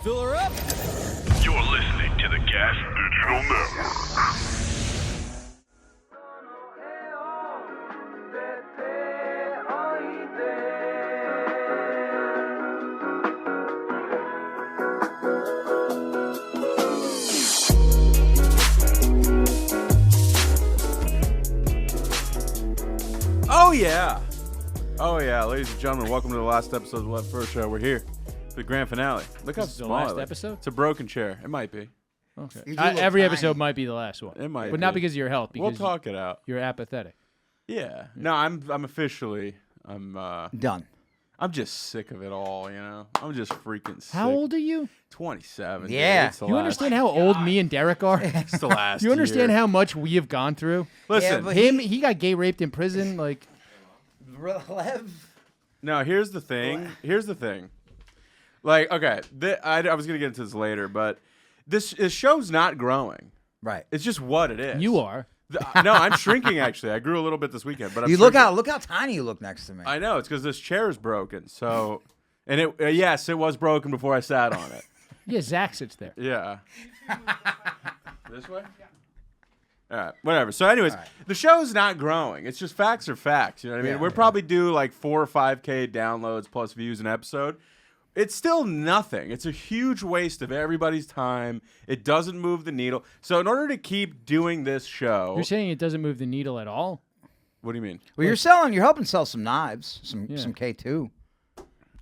Fill her up. You're listening to the Gas Digital Network. Oh yeah, ladies and gentlemen, welcome to the last episode of the Lev Fer Show. We're here for the grand finale. Look how This is the small last it is. episode? It's a broken chair. It might be. Okay. You do look Every tiny. episode might be the last one. It might but be. not because of your health. We'll Because talk it out. you're apathetic. Yeah. No, I'm officially Done. I'm just sick of it all, you know. I'm just freaking sick. How old are you? 27. Yeah. Dude. It's the You last- understand how old me and Derek are? It's the last You understand year. how much we have gone through? Listen. Yeah, but He got gay raped in prison. Like, Lev. No, here's the thing. Like, okay, I was going to get into this later, but this show's not growing. Right. It's just what it is. you are. No, I'm shrinking actually. I grew a little bit this weekend, but I'm You shrinking. look how tiny you look next to me. I know, it's because this chair is broken. So, and it yes, it was broken before I sat on it. Yeah, Zach sits there. Yeah. This way? All right, whatever. So anyways, right. the show's not growing. It's just facts are facts. You know what I mean? Yeah, We're yeah. probably due like 4 or 5K downloads plus views an episode. It's still nothing. It's a huge waste of everybody's time. It doesn't move the needle. So in order to keep doing this show, You're saying it doesn't move the needle at all? what do you mean? Well, you're helping sell some knives, some K2.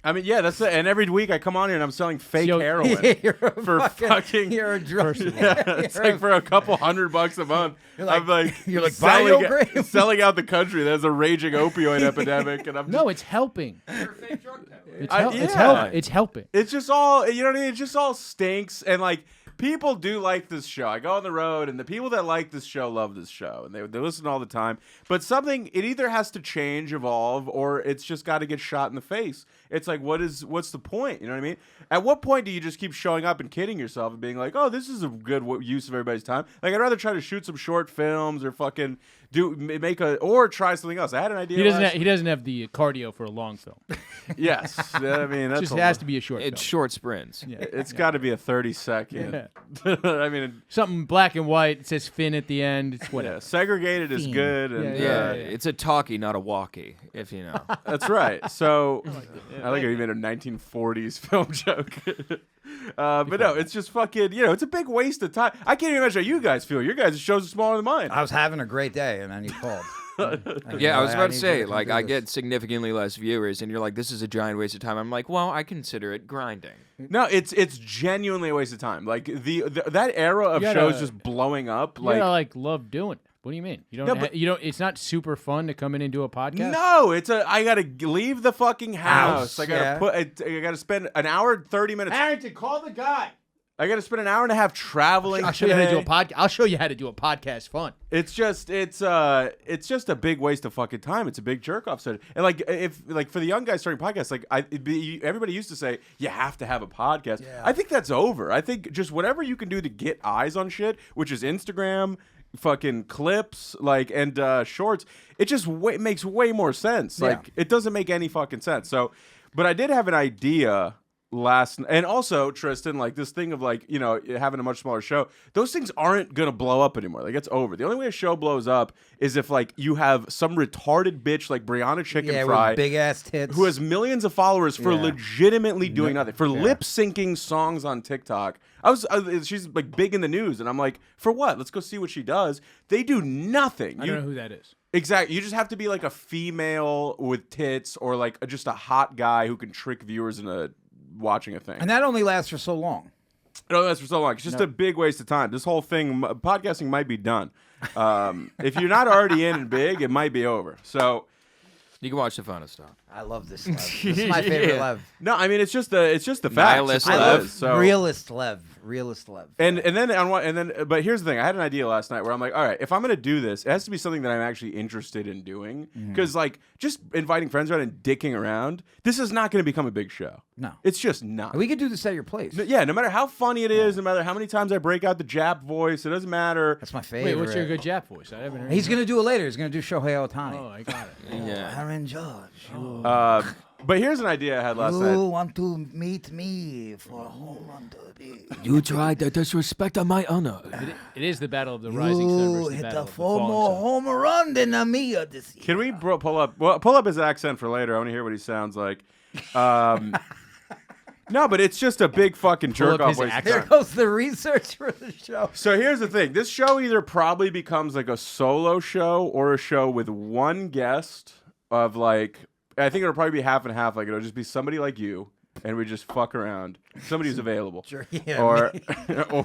I mean, yeah, that's it. And every week I come on here and I'm selling fake Yo- heroin You're a for fucking. You're a drug. Yeah, it's like for a couple $100 a month. I'm like, you're like selling, Biograve. selling out the country. There's a raging opioid epidemic, and I'm just, No, it's helping. It's, yeah. it's helping. it's just all, you know what I mean? It just all stinks. And like, people do like this show. I go on the road, and the people that like this show love this show, and they listen all the time. But it either has to change, evolve, or it's just got to get shot in the face. It's like, what's the point? You know what I mean? At what point do you just keep showing up and kidding yourself and being like, oh, this is a good use of everybody's time? Like, I'd rather try to shoot some short films or fucking or try something else. I had an idea. He doesn't have the cardio for a long film. Yes, I mean that's Just has to be a short It's film. short sprints. Yeah. It's got to be a 30-second. I mean, Something black and white. It says Finn at the end. It's whatever. yeah, segregated is good, and Yeah. It's a talkie, not a walkie, if you know. that's right. So I like how you made a 1940s film joke. But no, it's just fucking. It's a big waste of time. I can't even imagine how you guys feel. Your guys' shows are smaller than mine. I was having a great day, and then you called. Yeah, I was about to need say, you to like, do I this. get significantly less viewers, and you're like, this is a giant waste of time. I'm like, well, I consider it grinding. No, it's genuinely a waste of time. Like that era of You gotta- shows just blowing up. You gotta love doing it. What do you mean? You don't. No, but- you don't. It's not super fun to come in and do a podcast. No, I gotta leave the fucking house. I Yeah. gotta spend an hour and 30 minutes. Harrington, call the guy. I gotta spend an hour and a half traveling. I'll show you how to do a today. podcast. I'll show you how to do a podcast fun. It's just a big waste of fucking time. It's a big jerk off. And like for the young guys starting podcasts, like everybody used to say you have to have a podcast. Yeah. I think that's over. I think just whatever you can do to get eyes on shit, which is Instagram, fucking clips, like and shorts. It just makes way more sense. Yeah. Like it doesn't make any fucking sense. So, but I did have an idea. And also Tristan, like this thing of like having a much smaller show, those things aren't gonna blow up anymore. Like it's over. The only way a show blows up is if like you have some retarded bitch like Brianna Chicken Yeah, Fry with big ass tits. who has millions of followers for Yeah. legitimately doing nothing, for lip syncing songs on TikTok. She's like big in the news, and I'm like, for what? Let's go see what she does. They do nothing. I don't know who that is. Exactly. You just have to be like a female with tits, or like just a hot guy who can trick viewers into watching a thing. and that only lasts for so long. No, that's for so long. It's just a big waste of time. This whole thing, podcasting might be done. If you're not already in and big, it might be over. So You can watch the fun stuff. I love this Lev. This is my favorite Lev. no, I mean it's just the facts. Nihilist It's what it Lev. is. So Realist Lev. But here's the thing. I had an idea last night where I'm like, all right, if I'm gonna do this, it has to be something that I'm actually interested in doing. Because like just inviting friends around and dicking around, this is not gonna become a big show. No. It's just not. We could do this at your place. Yeah, no matter how funny it is, no matter how many times I break out the Jap voice, it doesn't matter. That's my favorite. Wait, what's your good Jap voice? I haven't heard. He's gonna do it later. He's gonna do Shohei Ohtani. Oh, I got it. Yeah. Aaron Judge. But here's an idea I had last night. want to meet me for a home run derby? You tried to disrespect my honor. It is the battle of the rising sun versus the hit battle a of the four falling more sun. home run than Amia this year. Can we pull up? Well, pull up his accent for later. I want to hear what he sounds like. No, but it's just a big fucking Pull up jerk off his waste of accent. There time. goes the research for the show. So here's the thing: this show either probably becomes like a solo show or a show with one guest of like. I think it'll probably be half and half. Like it'll just be somebody like you, and we just fuck around. Somebody who's available. Sure, yeah, Or,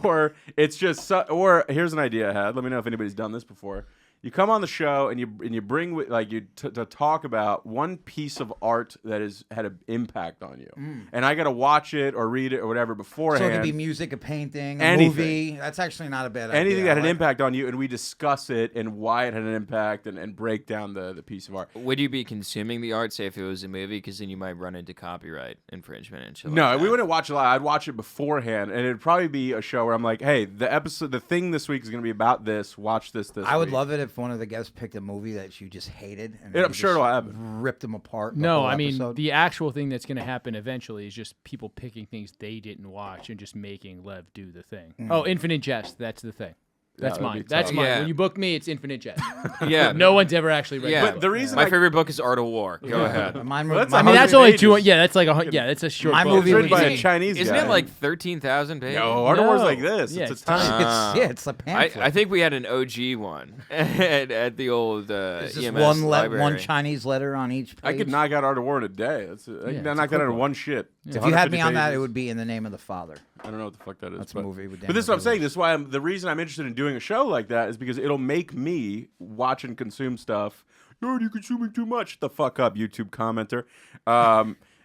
or it's just. Or here's an idea I had. Let me know if anybody's done this before. You come on the show and you bring like you to talk about one piece of art that has had an impact on you, and I got to watch it or read it or whatever beforehand. So it could be music, a painting, a Anything. movie. That's actually not a bad idea. Anything that had I an like impact on you, and we discuss it and why it had an impact and break down the piece of art. Would you be consuming the art, say, if it was a movie? Because then you might run into copyright infringement and shit. No, like we that. wouldn't watch it live. I'd watch it beforehand, and it'd probably be a show where I'm like, "Hey, the thing this week is going to be about this. Watch this. I would week." love it if one of the guests picked a movie that you just hated. And Yeah, I'm you sure just it'll happen. Ripped them apart. the No, whole I mean episode. the actual thing that's going to happen eventually is just people picking things they didn't watch and just making Lev do the thing. Oh, Infinite Jest, that's the thing. That's that'd mine. be That's tough. mine. Yeah. When you book me, it's Infinite Jest. Yeah. No one's ever actually read Yeah. it. But the reason My I- favorite book is Art of War. Go ahead. Mine, Well, that's my I mean, that's 100 only pages. 200. Yeah, that's like that's a short My book. movie It's written would by be- a Chinese Isn't guy. it like 13,000 pages? No, Art of War's No. like this. Yeah, it's it's a tiny. it's a pamphlet. I think we had an OG one at the old It's just EMS one library. Chinese letter on each page. I could knock out Art of War in a day. I it's could a knock that quick out in one. one shit. If you had me on that, it would be In the Name of the Father. I don't know what the fuck that is. That's a but, movie with But this is what I'm Daniel saying. This is why the reason I'm interested in doing a show like that is because it'll make me watch and consume stuff. You're consuming too much. The fuck up, YouTube commenter.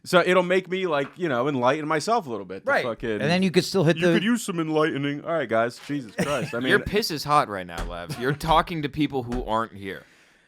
So it'll make me enlighten myself a little bit. Right. Fucking, And then you could still hit you the. could use some enlightening. All right, guys. Jesus Christ. I mean, Your piss is hot right now, Lev. You're talking to people who aren't here.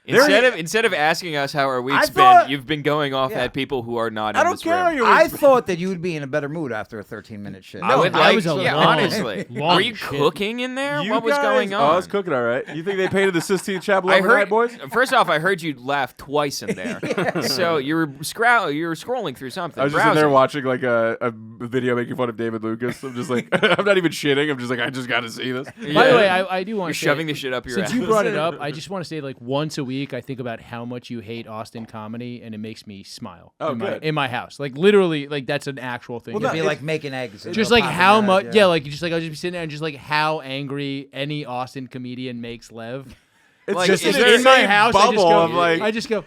There- Instead of asking us how our week's I been, thought- you've been going off Yeah. at people who are not I in don't this care. room. I thought that you would be in a better mood after a 13-minute shit. I would that like, was a yeah, long- honestly. long Were you shit. cooking in there? You What was guys- going on? Oh, I was cooking all right. You think they painted the Sistine Chapel I overnight, heard, boys? First off, I heard you laugh twice in there. So you were scrolling through something. I was just in there browsing. watching like a video making fun of David Lucas. I'm just like, I'm not even shitting. I'm just like, I just got to see this. By the Yeah. way, I do want You're to say, shoving the shit up your since ass. you brought it up, I just want to say like once a week I think about how much you hate Austin comedy and it makes me smile. Oh, in good. in my house. Like literally, like that's an actual thing. It'd It'd be be like making eggs. just like how much, like just like I'll just be sitting there and just like how angry any Austin comedian makes Lev. It's Like, just is in there- the in my same house, bubble of like, I just go.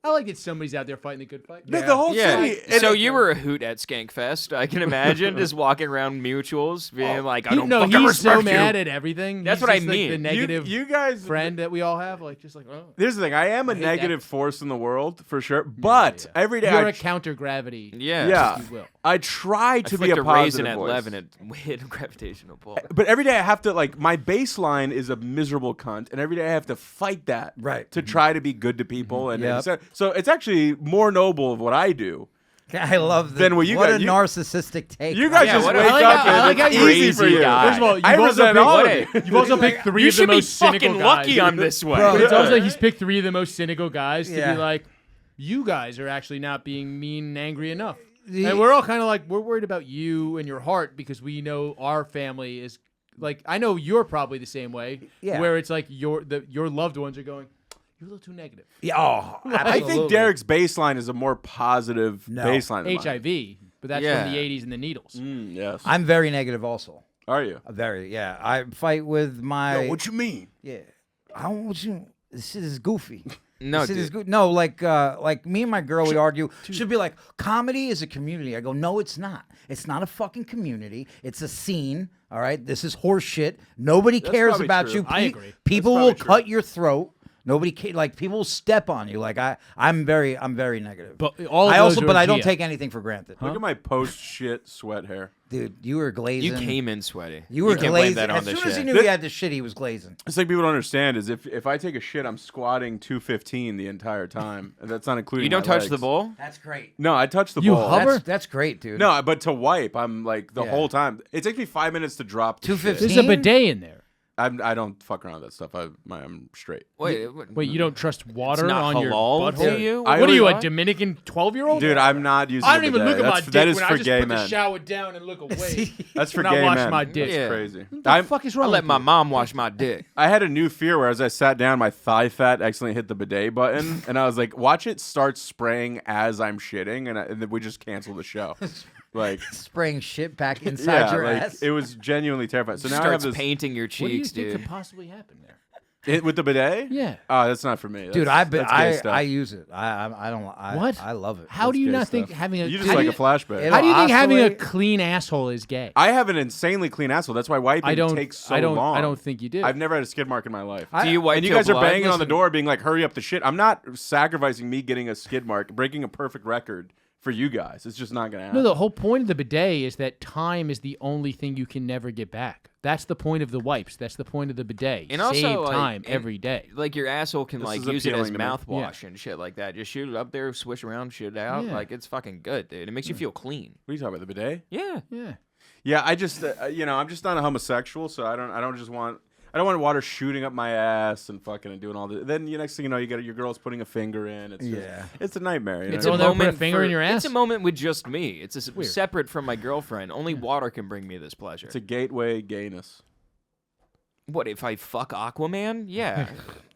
I like that somebody's out there fighting the good fight. the whole Yeah. city. So you were a hoot at Skankfest, I can imagine, just walking around mutuals, being like, I don't no, fucking he's so respect you. mad at everything. That's He's what I just, like, mean. the negative you guys friend that we all have, like just like, oh. Here's the thing. I am a hate negative that. force in the world for sure, but Yeah. every day You're I a counter gravity. Yeah. yeah, if you will. I try I to be flicked a a positive raisin at voice. 11 and hit a gravitational pull. But every day I have to my baseline is a miserable cunt, and every day I have to fight that Right. to try to be good to people, and Yep. so it's actually more noble of what I do. I love that. Then what you what got- a you- narcistic take. You guys Yeah, just what a- wake I like up how- I and like how it's you're easy for crazy you. guy. First of all, I resent all of you. You've also picked three You of the should be most cynical fucking guys. lucky I'm this way. Bro. But it's also like he's picked three of the most cynical guys to Yeah. be like, you guys are actually not being mean and angry enough. The- And we're all kind of like, we're worried about you and your heart because we know our family is like, I know you're probably the same way. Yeah. Where it's like your loved ones are going, you're a little too negative. Yeah, oh, I absolutely. think Derek's baseline is a more positive baseline. Than mine. HIV, but that's Yeah. from the 80s and the needles. Yes. I'm very negative also. Are you? Very, yeah. I fight with my. you mean? Yeah. I don't want you. This shit is goofy. No, This shit is dude. good. No, like me and my girl, we argue. Should be like, comedy is a community. I go, no, it's not. It's not a fucking community. It's a scene. All right. This is horse shit. Nobody cares probably about true. you. I agree. People That's will probably true. cut your throat. Nobody people will step on you. Like I'm very negative. But all of I those also, are but I don't Gia. take anything for granted, Look at my post shit sweat hair. dude. You were glazing. You came in sweaty. You were can't blame glazing. that on As the soon as he shit. knew he had the shit, he was glazing. It's like people don't understand is if I take a shit, I'm squatting 215 the entire time. And that's not including. You don't my touch legs. the bowl? That's great. No, I touch the You bowl. hover? That's great, dude. No, but to wipe, I'm like the Yeah. whole time. It takes me 5 minutes to drop. the shit. 215. There's a bidet in there. I don't fuck around with that stuff. I'm straight. Wait, you don't trust water not on your halal butthole? to you? I What are you, a always- Dominican 12-year-old? Dude, I'm not using. I don't the even look bidet. at my That dick is when for I just gay put men. the shower down and look away. That's for when gay I wash men. my dick. Yeah. Crazy. What the fuck is wrong I let with my you? mom wash my dick. I had a new fear where as I sat down, my thigh fat accidentally hit the bidet button, and I was like, watch it start spraying as I'm shitting, and then we just cancel the show. Like, Spraying shit back inside your like, ass. it was genuinely terrifying. So now I have Starts this painting your What do you cheeks, think dude. could possibly happen there? with the bidet. Yeah. Oh, that's not for me. Dude, That's gay I stuff. use it. I don't. What? I love it. How do you gay not think stuff. having a You just how like do a you- flashback. It'll How do you think having a oscillate. clean asshole is gay? I have an insanely clean asshole. That's why wiping takes so long. I don't think you do. I've never had a skid mark in my life. Do you wipe and you till guys are blood? banging on the Listen, door, being like, "Hurry up the shit." I'm not sacrificing me getting a skid mark, breaking a perfect record for you guys. It's just not gonna happen. No, the whole point of the bidet is that time is the only thing you can never get back. That's the point of the wipes. That's the point of the bidet. And also, Save like, time and- every day. Like your asshole can This like is use it as appealing to me. mouthwash and shit like that. Just shoot it up there, swish around, shit it out. Yeah. Like it's fucking good, dude. It makes you feel clean. What are you talking about? The bidet? Yeah. Yeah. Yeah, I just, I'm just not a homosexual, so I don't want water shooting up my ass and fucking and doing all this. Then the next thing you know, you got your girl's putting a finger in. It's just, it's a nightmare. You know? It's Girl a never put a moment finger in your It's ass? a moment with just me. It's weird. separate from my girlfriend. Only water can bring me this pleasure. It's a gateway gayness. What if I fuck Aquaman? Yeah,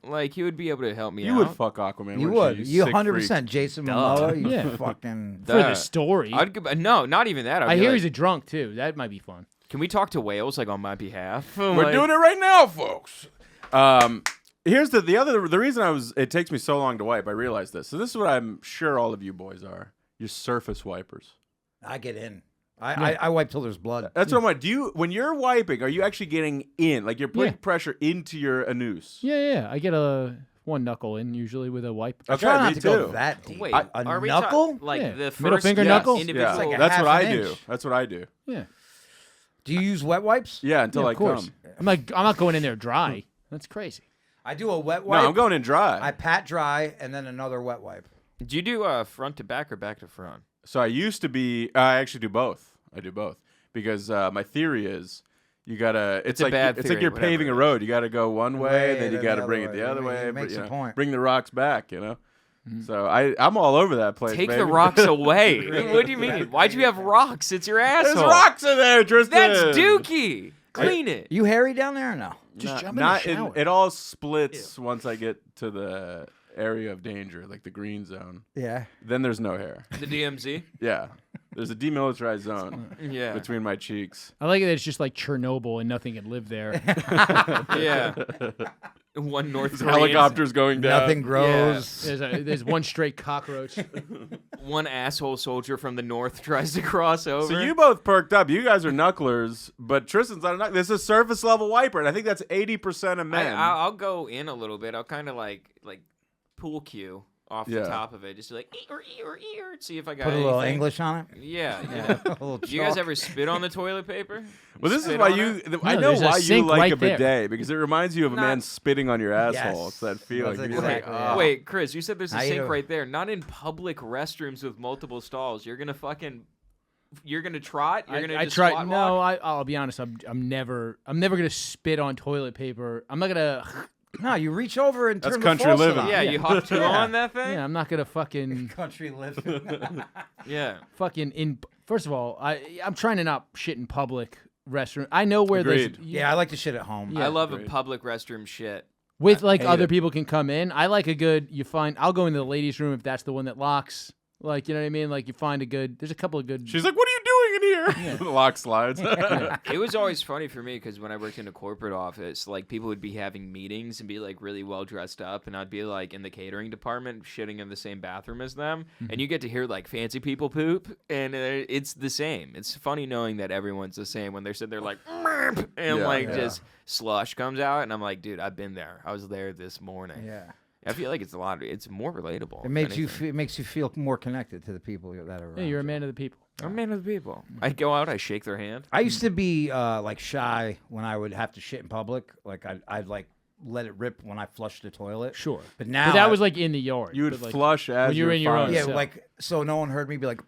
like he would be able to help me You out. would fuck Aquaman. You wouldn't would. You You 100%. Jason Momoa. You Yeah. fucking. For the Duh. story. I'd go, no, not even that. I'd I be hear like, he's a drunk too. That might be fun. Can we talk to whales like on my behalf? We're doing it right now, folks. Here's the reason it takes me so long to wipe. I realized this. So this is what I'm sure all of you boys are. You're surface wipers. I get in. I wipe till there's blood. That's what I'm like. When you're wiping, are you actually getting in? Like you're putting Yeah. pressure into your anus? Yeah. I get one knuckle in usually with a wipe. Okay, Try not me to too. go that deep. Wait, a are we knuckle? like Yeah. the first Middle finger knuckle? individual? Yeah, like a that's half what I an do. inch. That's what I do. Yeah. Do you use wet wipes? Yeah, until Yeah, I of course. come. I'm not going in there dry. That's crazy. I do a wet No, wipe. I'm going in dry. I pat dry and then another wet wipe. Do you do front to back or back to front? So I used to be. I actually do both. I do both because my theory is you gotta. It's a like bad it's theory, like you're whatever paving it a is. road. You gotta go one way, then you then gotta the bring other it the way. other It way. makes a point. Bring the rocks back. So I'm all over that place. Take the baby. rocks away. What do you mean? Why'd you have rocks? It's your asshole. There's rocks in there, Tristan. That's dookie. Clean it. You hairy down there or no? Just jump Not in the shower. it all splits once I get to the area of danger, like the green zone. Yeah. Then there's no hair. The DMZ. Yeah, there's a demilitarized zone Yeah. between my cheeks. I like it that it's just like Chernobyl and nothing can live there. Yeah. One North Korean. Helicopters going down. Nothing grows. There's one straight cockroach. One asshole soldier from the north tries to cross over. So you both perked up. You guys are knucklers, but Tristan's not a knuckler. This is a surface level wiper, and I think that's 80% of men. I'll go in a little bit. I'll kind of like pool cue off the Yeah. top of it, just like ear, see if I got Put a little anything. English on it. Yeah. A little Do you guys chalk. ever spit on the toilet paper? well, this is Spit why on you. it? I No, know there's a why you sink like right a there. bidet because it reminds you of a man Not- spitting on your asshole. Yes. It's that feeling. That's You're like, exactly "Ah." it. Wait, Chris, you said there's a How you sink doing? right there. Not in public restrooms with multiple stalls. You're gonna trot. You're gonna I just try. squat No, walk? I'll be honest. I'm never gonna spit on toilet paper. I'm not gonna. No, you reach over and That's turn country the faucet living. on. Yeah, you hop two on that thing. Yeah, I'm not gonna fucking Country living. Yeah. fucking in. First of all, I'm trying to not shit in public restroom. I know where Agreed. there's Yeah, I like to shit at home. Yeah. I love Great. a public restroom shit. with like hate other it. people can come in. I like a good. I'll go into the ladies' room if that's the one that locks. Like, you know what I mean? Like, you find a good. There's a couple of good. She's like, "What are you doing in here?" The lock slides. It was always funny for me because when I worked in a corporate office, like people would be having meetings and be like really well dressed up, and I'd be like in the catering department shitting in the same bathroom as them, and you get to hear like fancy people poop, and it's the same. It's funny knowing that everyone's the same when they're sitting there like, "Merp," and Yeah. like Yeah. just slush comes out, and I'm like, dude, I've been there. I was there this morning. Yeah. I feel like it's a lot. It's more relatable. It makes you. It makes you feel more connected to the people that are around. Yeah, you're a you. man of the people. I'm a man of the people. I go out, I shake their hand. I used to be like shy when I would have to shit in public. Like I'd like let it rip when I flushed the toilet. Sure. But now But that was like in the yard. You would But, like, flush as when you're in your own fine. yeah, So- like so no one heard me be like.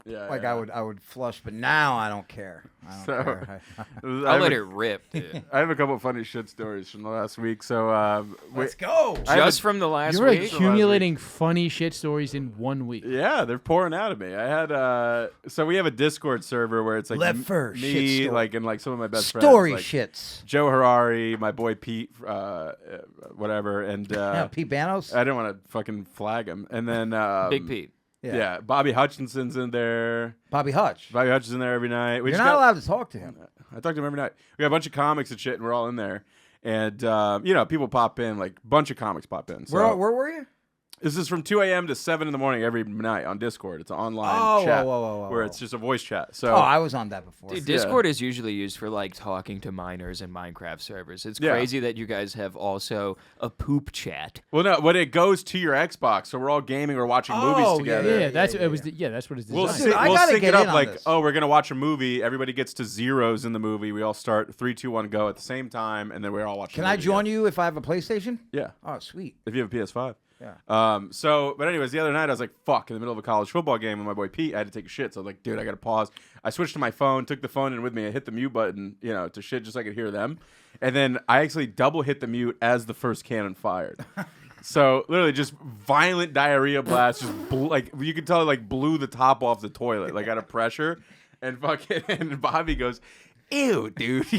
Yeah, like yeah. I would flush, but now I don't care. I don't So- care. I'll let it rip, dude. I have a couple of funny shit stories from the last week. So Let's go. I have Just from the last You're week. accumulating funny shit stories in 1 week. Yeah, they're pouring out of me. I had so we have a Discord server where it's like Lev Fer, me, shit story. like and like some of my best Story friends, shits. like Joe Harari, my boy Pete, whatever, and Pete Banos. I didn't want to fucking flag him. And then Big Pete. yeah, Bobby Hutchinson's in there. Bobby Hutch. Bobby Hutchinson's in there every night. We You're just not got- allowed to talk to him. I talk to him every night. We got a bunch of comics and shit, and we're all in there. And you know, people pop in, like a bunch of comics pop in. So Where were you? this is from 2 a.m. to 7 in the morning every night on Discord. It's an online Oh, chat whoa, where whoa. it's just a voice chat. So Oh, I was on that before. Dude, Discord is usually used for like talking to miners and Minecraft servers. It's crazy that you guys have also a poop chat. well, no, when it goes to your Xbox, so we're all gaming or watching movies Oh, together. Yeah, that's yeah, it was. That's what it's We'll, designed. sync, I we'll gotta sync get it in up on like, this. oh, we're gonna watch a movie. Everybody gets to zeros in the movie. We all start 3, 2, 1, go at the same time, and then we're all watching. Can I join you if I have a PlayStation? Yeah, Oh, sweet. if you have a PS5. Yeah. So, but anyways, the other night I was like, fuck, in the middle of a college football game with my boy Pete, I had to take a shit. So I was like, dude, I got to pause. I switched to my phone, took the phone in with me. I hit the mute button, you know, to shit just so I could hear them. And then I actually double hit the mute as the first cannon fired. So literally just violent diarrhea blast, just like you could tell it like blew the top off the toilet, like out of pressure. And fucking, and Bobby goes, ew, dude. He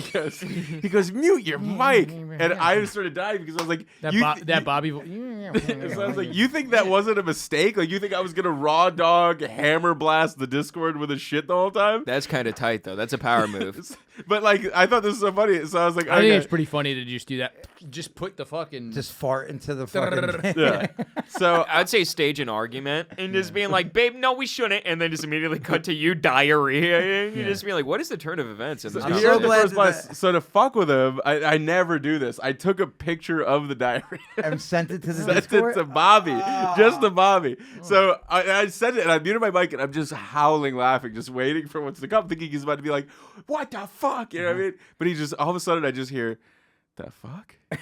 goes, mute your mic. And I just started dying because I was like, That Bobby. so I was like, you think that wasn't a mistake? Like, you think I was gonna raw dog hammer blast the Discord with a shit the whole time? That's kind of tight, though. That's a power move. But like, I thought this was so funny, so I was like, I think okay. it's pretty funny to just do that. Just put the fucking. Just fart into the fucking. Yeah. So I'd say stage an argument and just being like, babe, no, we shouldn't. And then just immediately cut to you diarrhea. And you just be like, what is the turn of events in this I'm here's so conversation? the glad first that- place. So to fuck with him, I never do this. I took a picture of the diarrhea. And sent it to the Sent Discord. it to Bobby, just to Bobby. So I said it, and I muted my mic, and I'm just howling, laughing, just waiting for what's to come, thinking he's about to be like, "What the fuck?" You know what I mean? But he just all of a sudden, I just hear, "The fuck?" And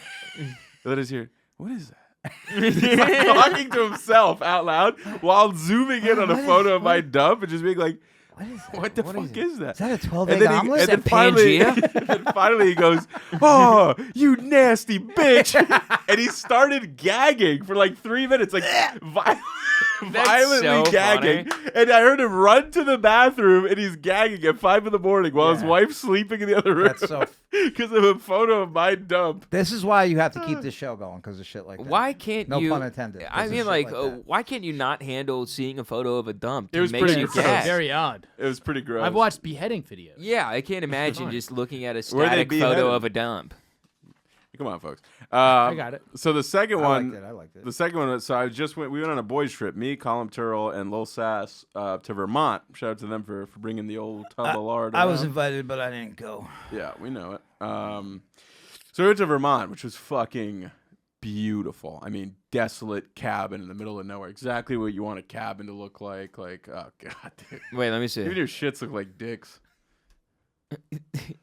then I just hear, "What is that?" He's like talking to himself out loud while zooming in on a photo of my dump and just being like, What is that? "What the fuck is that?" Is that a 12 And egg then, omelet? and then that finally, Pangea? and then finally he goes, "Oh, you nasty bitch!" And he started gagging for like 3 minutes, like violently so gagging. And I heard him run to the bathroom, and he's gagging at 5 in the morning while his Yeah. wife's sleeping in the other room That's so. because of a photo of my dump. This is why you have to keep this show going because of shit like that. Why can't No you? pun intended. I 'cause of mean, shit like, that. why can't you not handle seeing a photo of a dump? It was makes pretty you gross. gag? Very odd. It was pretty gross. I've watched beheading videos. Yeah, I can't imagine just looking at a Where they static beheaded? photo of a dump. Come on, folks. I got it. So the second I one, liked it. I liked it. the second one. So we went on a boys trip. Me, Colin Turrell, and Lil Sass to Vermont. Shout out to them for bringing the old tub of lard. I was around. invited, but I didn't go. Yeah, we know it. So we went to Vermont, which was fucking beautiful. I mean, desolate cabin in the middle of nowhere. Exactly what you want a cabin to look like. Like, oh god, dude. Wait, let me see. Even your shits look like dicks.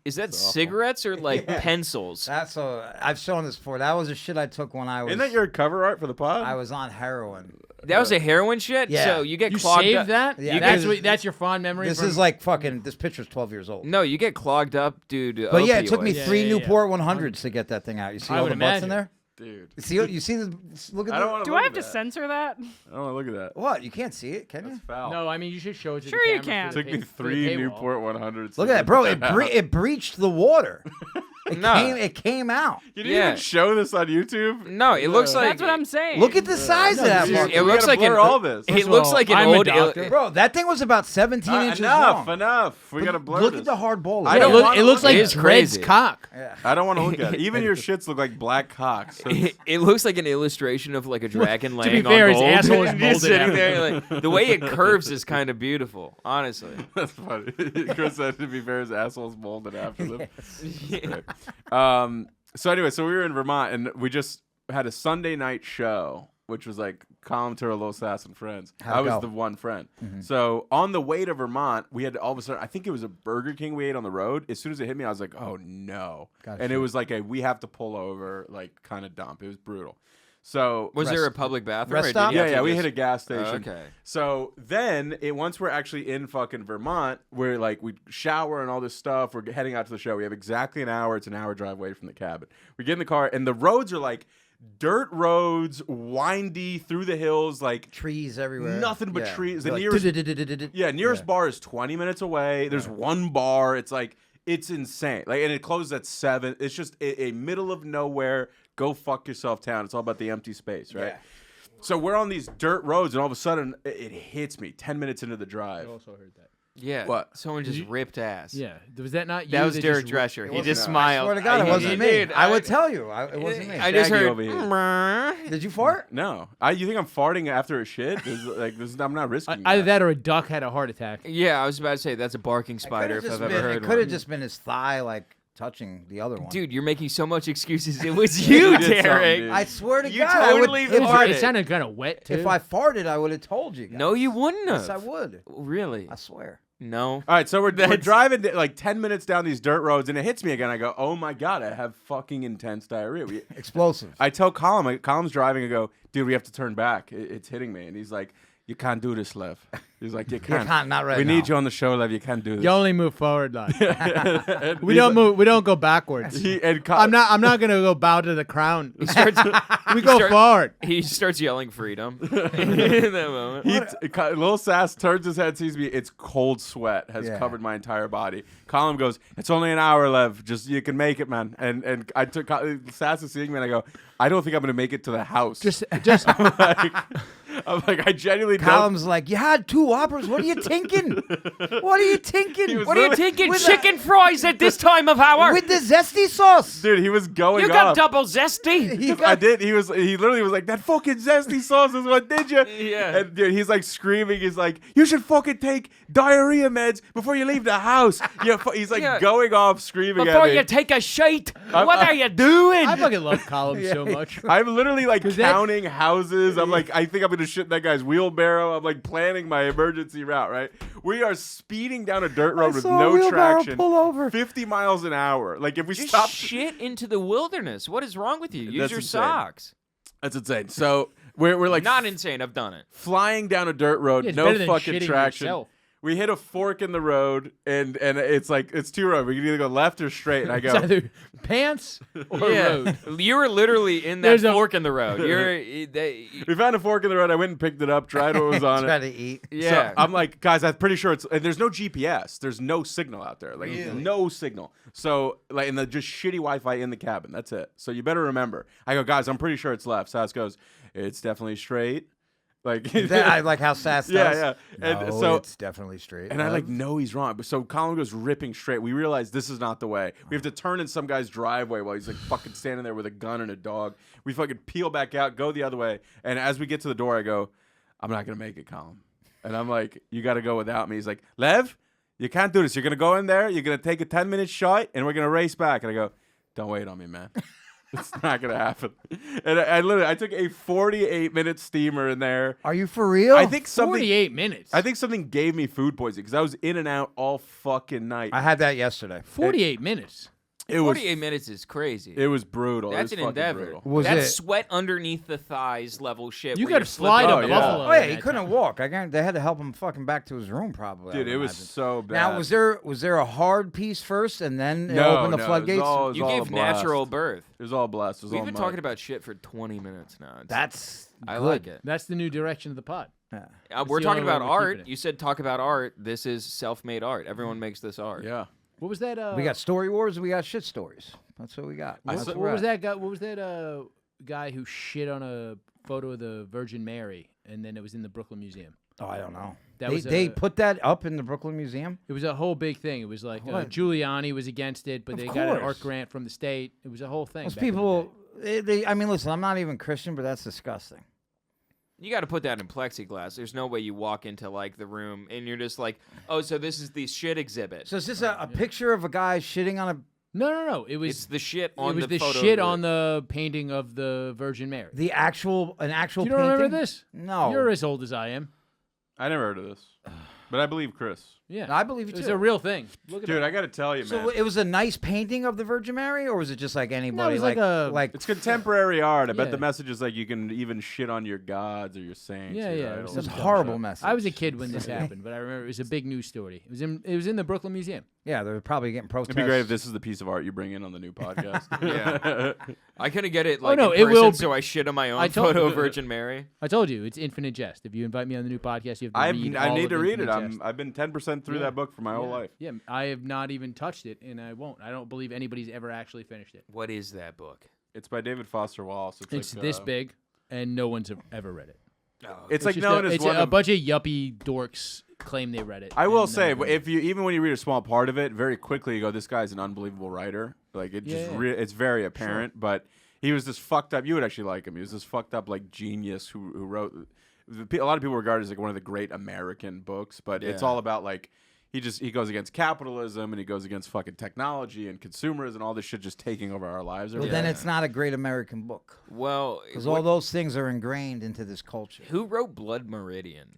Is that awful. cigarettes or like Yeah. pencils? That's I've shown this before. That was a shit I took when I was. Isn't that your cover art for the pod? I was on heroin. That was a heroin shit. Yeah. So you get You clogged saved up. that? Yeah, that's because- that's your fond memory. This from- is like fucking. This picture's 12 years old. No, you get clogged up due to. But yeah, it took me opioids. Yeah, 3 yeah, yeah. Newport 100s to get that thing out. You see I all would the butts in imagine. there? dude. You see the look at I the, don't want to. Do I have to censor that? I don't want to look at that. what? You can't see it, can you? That's foul. No, I mean you should show it to Sure the you camera can. It for took the me pay- for the 3 paywall. Newport 100s. Look to at that, bro. It get out. it breached the water. No. It came out. You didn't Yeah. even show this on YouTube. No, it looks like. That's what I'm saying. Look at the size of that. dude, fucker. It looks gotta like an. blur all this. It First of looks all, like an I'm a old. doctor. Bro, that thing was about 17 inches Enough, long. enough. We But gotta blur Look this. at the hard ball. I It, don't look, wanna it looks look like at it. It's Red's crazy. cock. Yeah. I don't want to look at it. Even your shits look like black cocks. So it's- It looks like an illustration of like a dragon be laying fair, on his gold. asshole is Just molded sitting after. there, like, the way it curves is kind of beautiful, honestly. That's funny. Chris said, to be fair, his asshole's molded after them. Yeah. So anyway, so we were in Vermont, and we just had a Sunday night show, which was like Colin Turrell, Los Sass, and friends. How'd I it was go? the one friend. So on the way to Vermont, we had all of a sudden, I think it was a Burger King we ate on the road. As soon as it hit me, I was like, oh no. Gotcha. And it was like we have to pull over, like kind of dump. It was brutal. So Was there a public bathroom? rest or did stop? you have yeah, to we just- hit a gas station. Oh, okay. So then, once we're actually in fucking Vermont, we're like, we shower and all this stuff. We're heading out to the show. We have exactly an hour. It's an hour drive away from the cabin. We get in the car, and the roads are like dirt roads, windy through the hills, like Trees everywhere. nothing but Yeah. trees. The They're like, nearest, nearest bar is 20 minutes away. There's one bar. It's like, it's insane. Like, and it closes at 7. It's just a middle of nowhere. Go fuck yourself town. It's all about the empty space, right? Yeah. So we're on these dirt roads, and all of a sudden, it hits me 10 minutes into the drive. I also heard that. Yeah. What? Someone just ripped ass. Yeah, was that not you? That was that Derek just Drescher. He wasn't just us. smiled. I swear to God, it wasn't me. Dude, I would tell you. It wasn't me. I just Shaggy heard. over here. "Mrrr." Did you fart? No, you think I'm farting after a shit? I'm not risking Either that. that or a duck had a heart attack. Yeah, I was about to say that's a barking spider if I've ever heard It could one. have just been his thigh, like touching the other one. Dude, you're making so much excuses. It was you, did something, Derek. dude. I swear to You God, I would, totally if, farted. It sounded kind of wet too. if I farted, I would have told you. Guys. No, you wouldn't have. Yes, I would. Really? I swear. No. All right, so we're That's- driving like 10 minutes down these dirt roads, and it hits me again. I go, oh my God, I have fucking intense diarrhea. Explosive. I tell Colum's driving. I go, dude, we have to turn back. It's hitting me. And he's like, you can't do this, Lev. He's like, you can't. not right We now. need you on the show, Lev. You can't do this. you only move forward, like. And We he's don't like- move. We don't go backwards. I'm not gonna go bow to the crown. we go forward. He starts yelling freedom in that moment. Lil Sass turns his head, sees me. It's cold sweat has Yeah. covered my entire body. Colin goes, "It's only an hour, Lev. Just you can make it, man." And I took Sass is seeing me, and I go, "I don't think I'm gonna make it to the house." Just I'm like, I genuinely don't. Callum's like, you had 2 Whoppers. What are you thinking? What are you thinking? was What are you literally- thinking? Chicken fries at this time of hour? With the zesty sauce. Dude, he was going You got off. double zesty? He I got- did. He literally was like, that fucking zesty sauce is what did you? Yeah. And dude, he's like screaming. He's like, you should fucking take diarrhea meds before you leave the house. He's like Yeah. going off screaming Before at me. you take a shite, what are you doing? I fucking love columns so much. I'm literally like that- counting houses. I'm like, I think I'm gonna shit in that guy's wheelbarrow. I'm like planning my emergency route. Right? We are speeding down a dirt road with saw a no wheelbarrow traction, pull over. 50 miles an hour. Like if we Just stop, shit into the wilderness. What is wrong with you? Use That's your insane. socks. that's insane. So we're like Not insane. I've done it. flying down a dirt road, Yeah, it's no better than fucking shitting traction. yourself. We hit a fork in the road, and it's like it's 2 roads. We can either go left or straight. And I It's go, either pants or road. You were literally in that There's a- fork in the road. we found a fork in the road. I went and picked it up, tried what was on Try it. to eat. yeah. So I'm like, guys, I'm pretty sure it's. And there's no GPS. There's no signal out there. Like no signal. So like, and the just shitty Wi-Fi in the cabin. That's it. So you better remember. I go, guys, I'm pretty sure it's left. Sass goes, it's definitely straight. Like I like how Sass does. Yeah, yeah. And No, so it's definitely straight. And I like know he's wrong, but so Colin goes ripping straight. We realize this is not the way. We have to turn in some guy's driveway while he's like fucking standing there with a gun and a dog. We fucking peel back out, go the other way, and as we get to the door, I go, "I'm not gonna make it, Colin." And I'm like, "You got to go without me." He's like, "Lev, you can't do this. You're gonna go in there. You're gonna take a 10-minute shot, and we're gonna race back." And I go, "Don't wait on me, man." It's not gonna happen. And I took a 48-minute steamer in there. Are you for real? I think something. 48 minutes. I think something gave me food poisoning because I was in and out all fucking night. I had that yesterday. 48 minutes. It was 48 minutes is crazy. It was brutal. That's it an was fucking endeavor. brutal. Was That's it? sweat underneath the thighs level shit. You where got you're to slide slipping- on the yeah. buffalo. Oh yeah, in he that couldn't time. walk. They had to help him fucking back to his room probably. I Dude, would it was imagine. so bad. Now was there a hard piece first and then No, open the no, floodgates? It was all, You a gave blast. natural birth. It was all blessed. It was We've all been mud. talking about shit for 20 minutes now. That's I good. like it. That's the new direction of the pod. Yeah. We're the talking only way about we're art. keeping it. You said talk about art. This is self-made art. Everyone makes this art. Yeah. What was that? We got story wars and we got shit stories. That's what we got. I That's saw- where What we're was at. that guy? What was that guy who shit on a photo of the Virgin Mary and then it was in the Brooklyn Museum? Oh, I don't know. That They, was they a- put that up in the Brooklyn Museum. It was a whole big thing. It was like What? Giuliani was against it, but Of they got an art course. grant from the state. It was a whole thing. Those back in the people. day. I mean, listen. I'm not even Christian, but that's disgusting. You got to put that in plexiglass. There's no way you walk into like the room and you're just like, oh, so this is the shit exhibit. So is this a picture of a guy shitting on No. It It's was the shit on it was the the photo. shit of on the painting of the Virgin Mary. an actual You don't painting? remember this? No. You're as old as I am. I never heard of this, but I believe Chris. Yeah, I believe you It's too. a real thing. Look at Dude, it. I got to tell you, man. So it was a nice painting of the Virgin Mary, or was it just like anybody? was like a- It's contemporary art. I bet Yeah. the message is like you can even shit on your gods or your saints. Yeah, or yeah, your it idols was and It's a some stuff. horrible message. I was a kid when this happened, but I remember it was a big news story. It was in the Brooklyn Museum. Yeah, they're probably getting protests. It'd be great if this is the piece of art you bring in on the new podcast. Yeah. I couldn't get it like no, in it person, will so I shit on my own I told- photo of Virgin Mary. I told you it's Infinite Jest. If you invite me on the new podcast, you have to I read all need of to read it. Infinite Jest. I've been 10% through Yeah. that book for my whole life. Yeah, I have not even touched it, and I won't. I don't believe anybody's ever actually finished it. What is that book? It's by David Foster Wallace. It's like, this big, and no one's ever read it. It's like just known as it's one a of. bunch of yuppie dorks claim they read it. I will and say, none of them- if you even when you read a small part of it, very quickly you go, "This guy's an unbelievable writer." Like it just, Yeah. it's very apparent. But he was this fucked up. You would actually like him. He was this fucked up like genius who wrote. A lot of people regard it as like one of the great American books, but it's Yeah. all about like he goes against capitalism and he goes against fucking technology and consumers and all this shit just taking over our lives. Well, then it's not a great American book Well, because all those things are ingrained into this culture. who wrote Blood Meridian?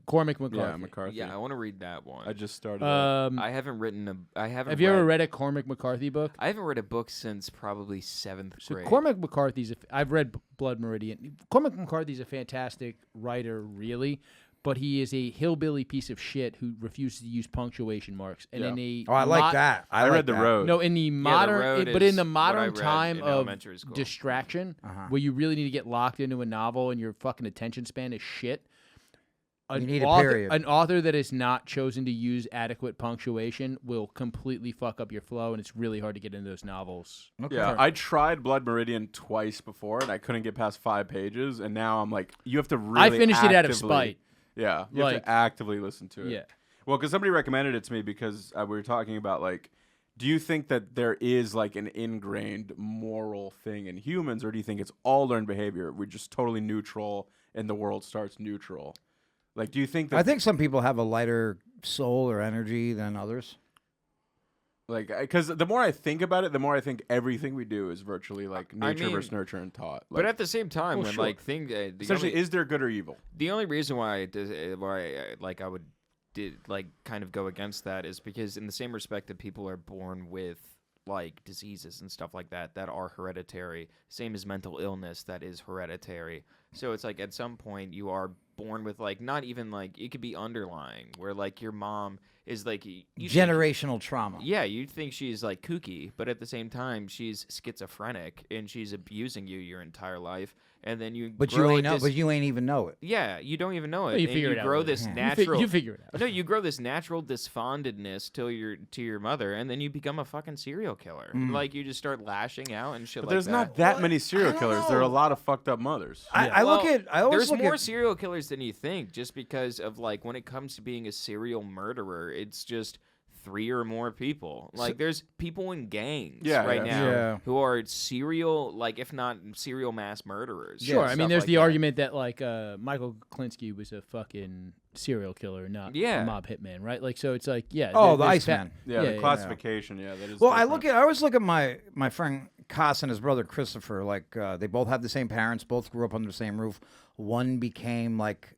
Cormac McCarthy. Yeah, McCarthy. Yeah, I want to read that one. I just started. I haven't written a. I haven't. Have you ever read a Cormac McCarthy book? I haven't read a book since probably 7th So grade. Cormac McCarthy's. I've read Blood Meridian. Cormac McCarthy's a fantastic writer, really, but he is a hillbilly piece of shit who refuses to use punctuation marks. And in a Oh, I like that. I like read The that. Road. No, in the modern, Road but in is the what I modern read time in of elementary school. distraction, where you really need to get locked into a novel and your fucking attention span is shit. You need a period. An author that has not chosen to use adequate punctuation will completely fuck up your flow, and it's really hard to get into those novels. Yeah, I tried Blood Meridian twice before, and I couldn't get past 5 pages. And now I'm like, you have to really. I finished it out of actively- spite. Yeah, you have Like- to actively listen to it. Yeah. Well, because somebody recommended it to me because we were talking about like, do you think that there is like an ingrained moral thing in humans, or do you think it's all learned behavior? We're just totally neutral, and the world starts neutral. Like, do you think that? I think some people have a lighter soul or energy than others. Like, because the more I think about it, the more I think everything we do is virtually like I nature mean, versus nurture and taught. Like, But at the same time, Well, when sure. like essentially, is there good or evil? the only reason why I would kind of go against that is because in the same respect that people are born with like diseases and stuff like that are hereditary, same as mental illness that is hereditary. So it's like at some point you are born with like not even like it could be underlying where like your mom is like you think- Generational trauma. yeah, you'd think she's like kooky, but at the same time she's schizophrenic and she's abusing you your entire life, and then you But grow you ain't like know. this- But you ain't even know it. yeah, you don't even know it. Well, you and figure you it out grow later. this Yeah. natural. You figure it out. No, you grow this natural despondentness to your mother, and then you become a fucking serial killer. Like you just start lashing out and shit But like there's that. not that many serial don't killers. There are a know. lot of fucked up mothers. I Well, look at. I always there's look more at. serial killers than you think, just because of like when it comes to being a serial murderer, it's just 3 or more people. Like there's people in gangs Yeah, right yeah. now Yeah. who are serial, like if not serial mass murderers. Sure, I stuff mean, there's like the that. argument that like Michael Klinsky was a fucking serial killer, not Yeah. a mob hitman, right? Like, so it's like, yeah. Oh, the there's Iceman. Yeah, yeah, the yeah. classification. Yeah, that is. Well, I different. always look at my friend Koss and his brother Christopher. Like they both have the same parents, both grew up under the same roof. One became like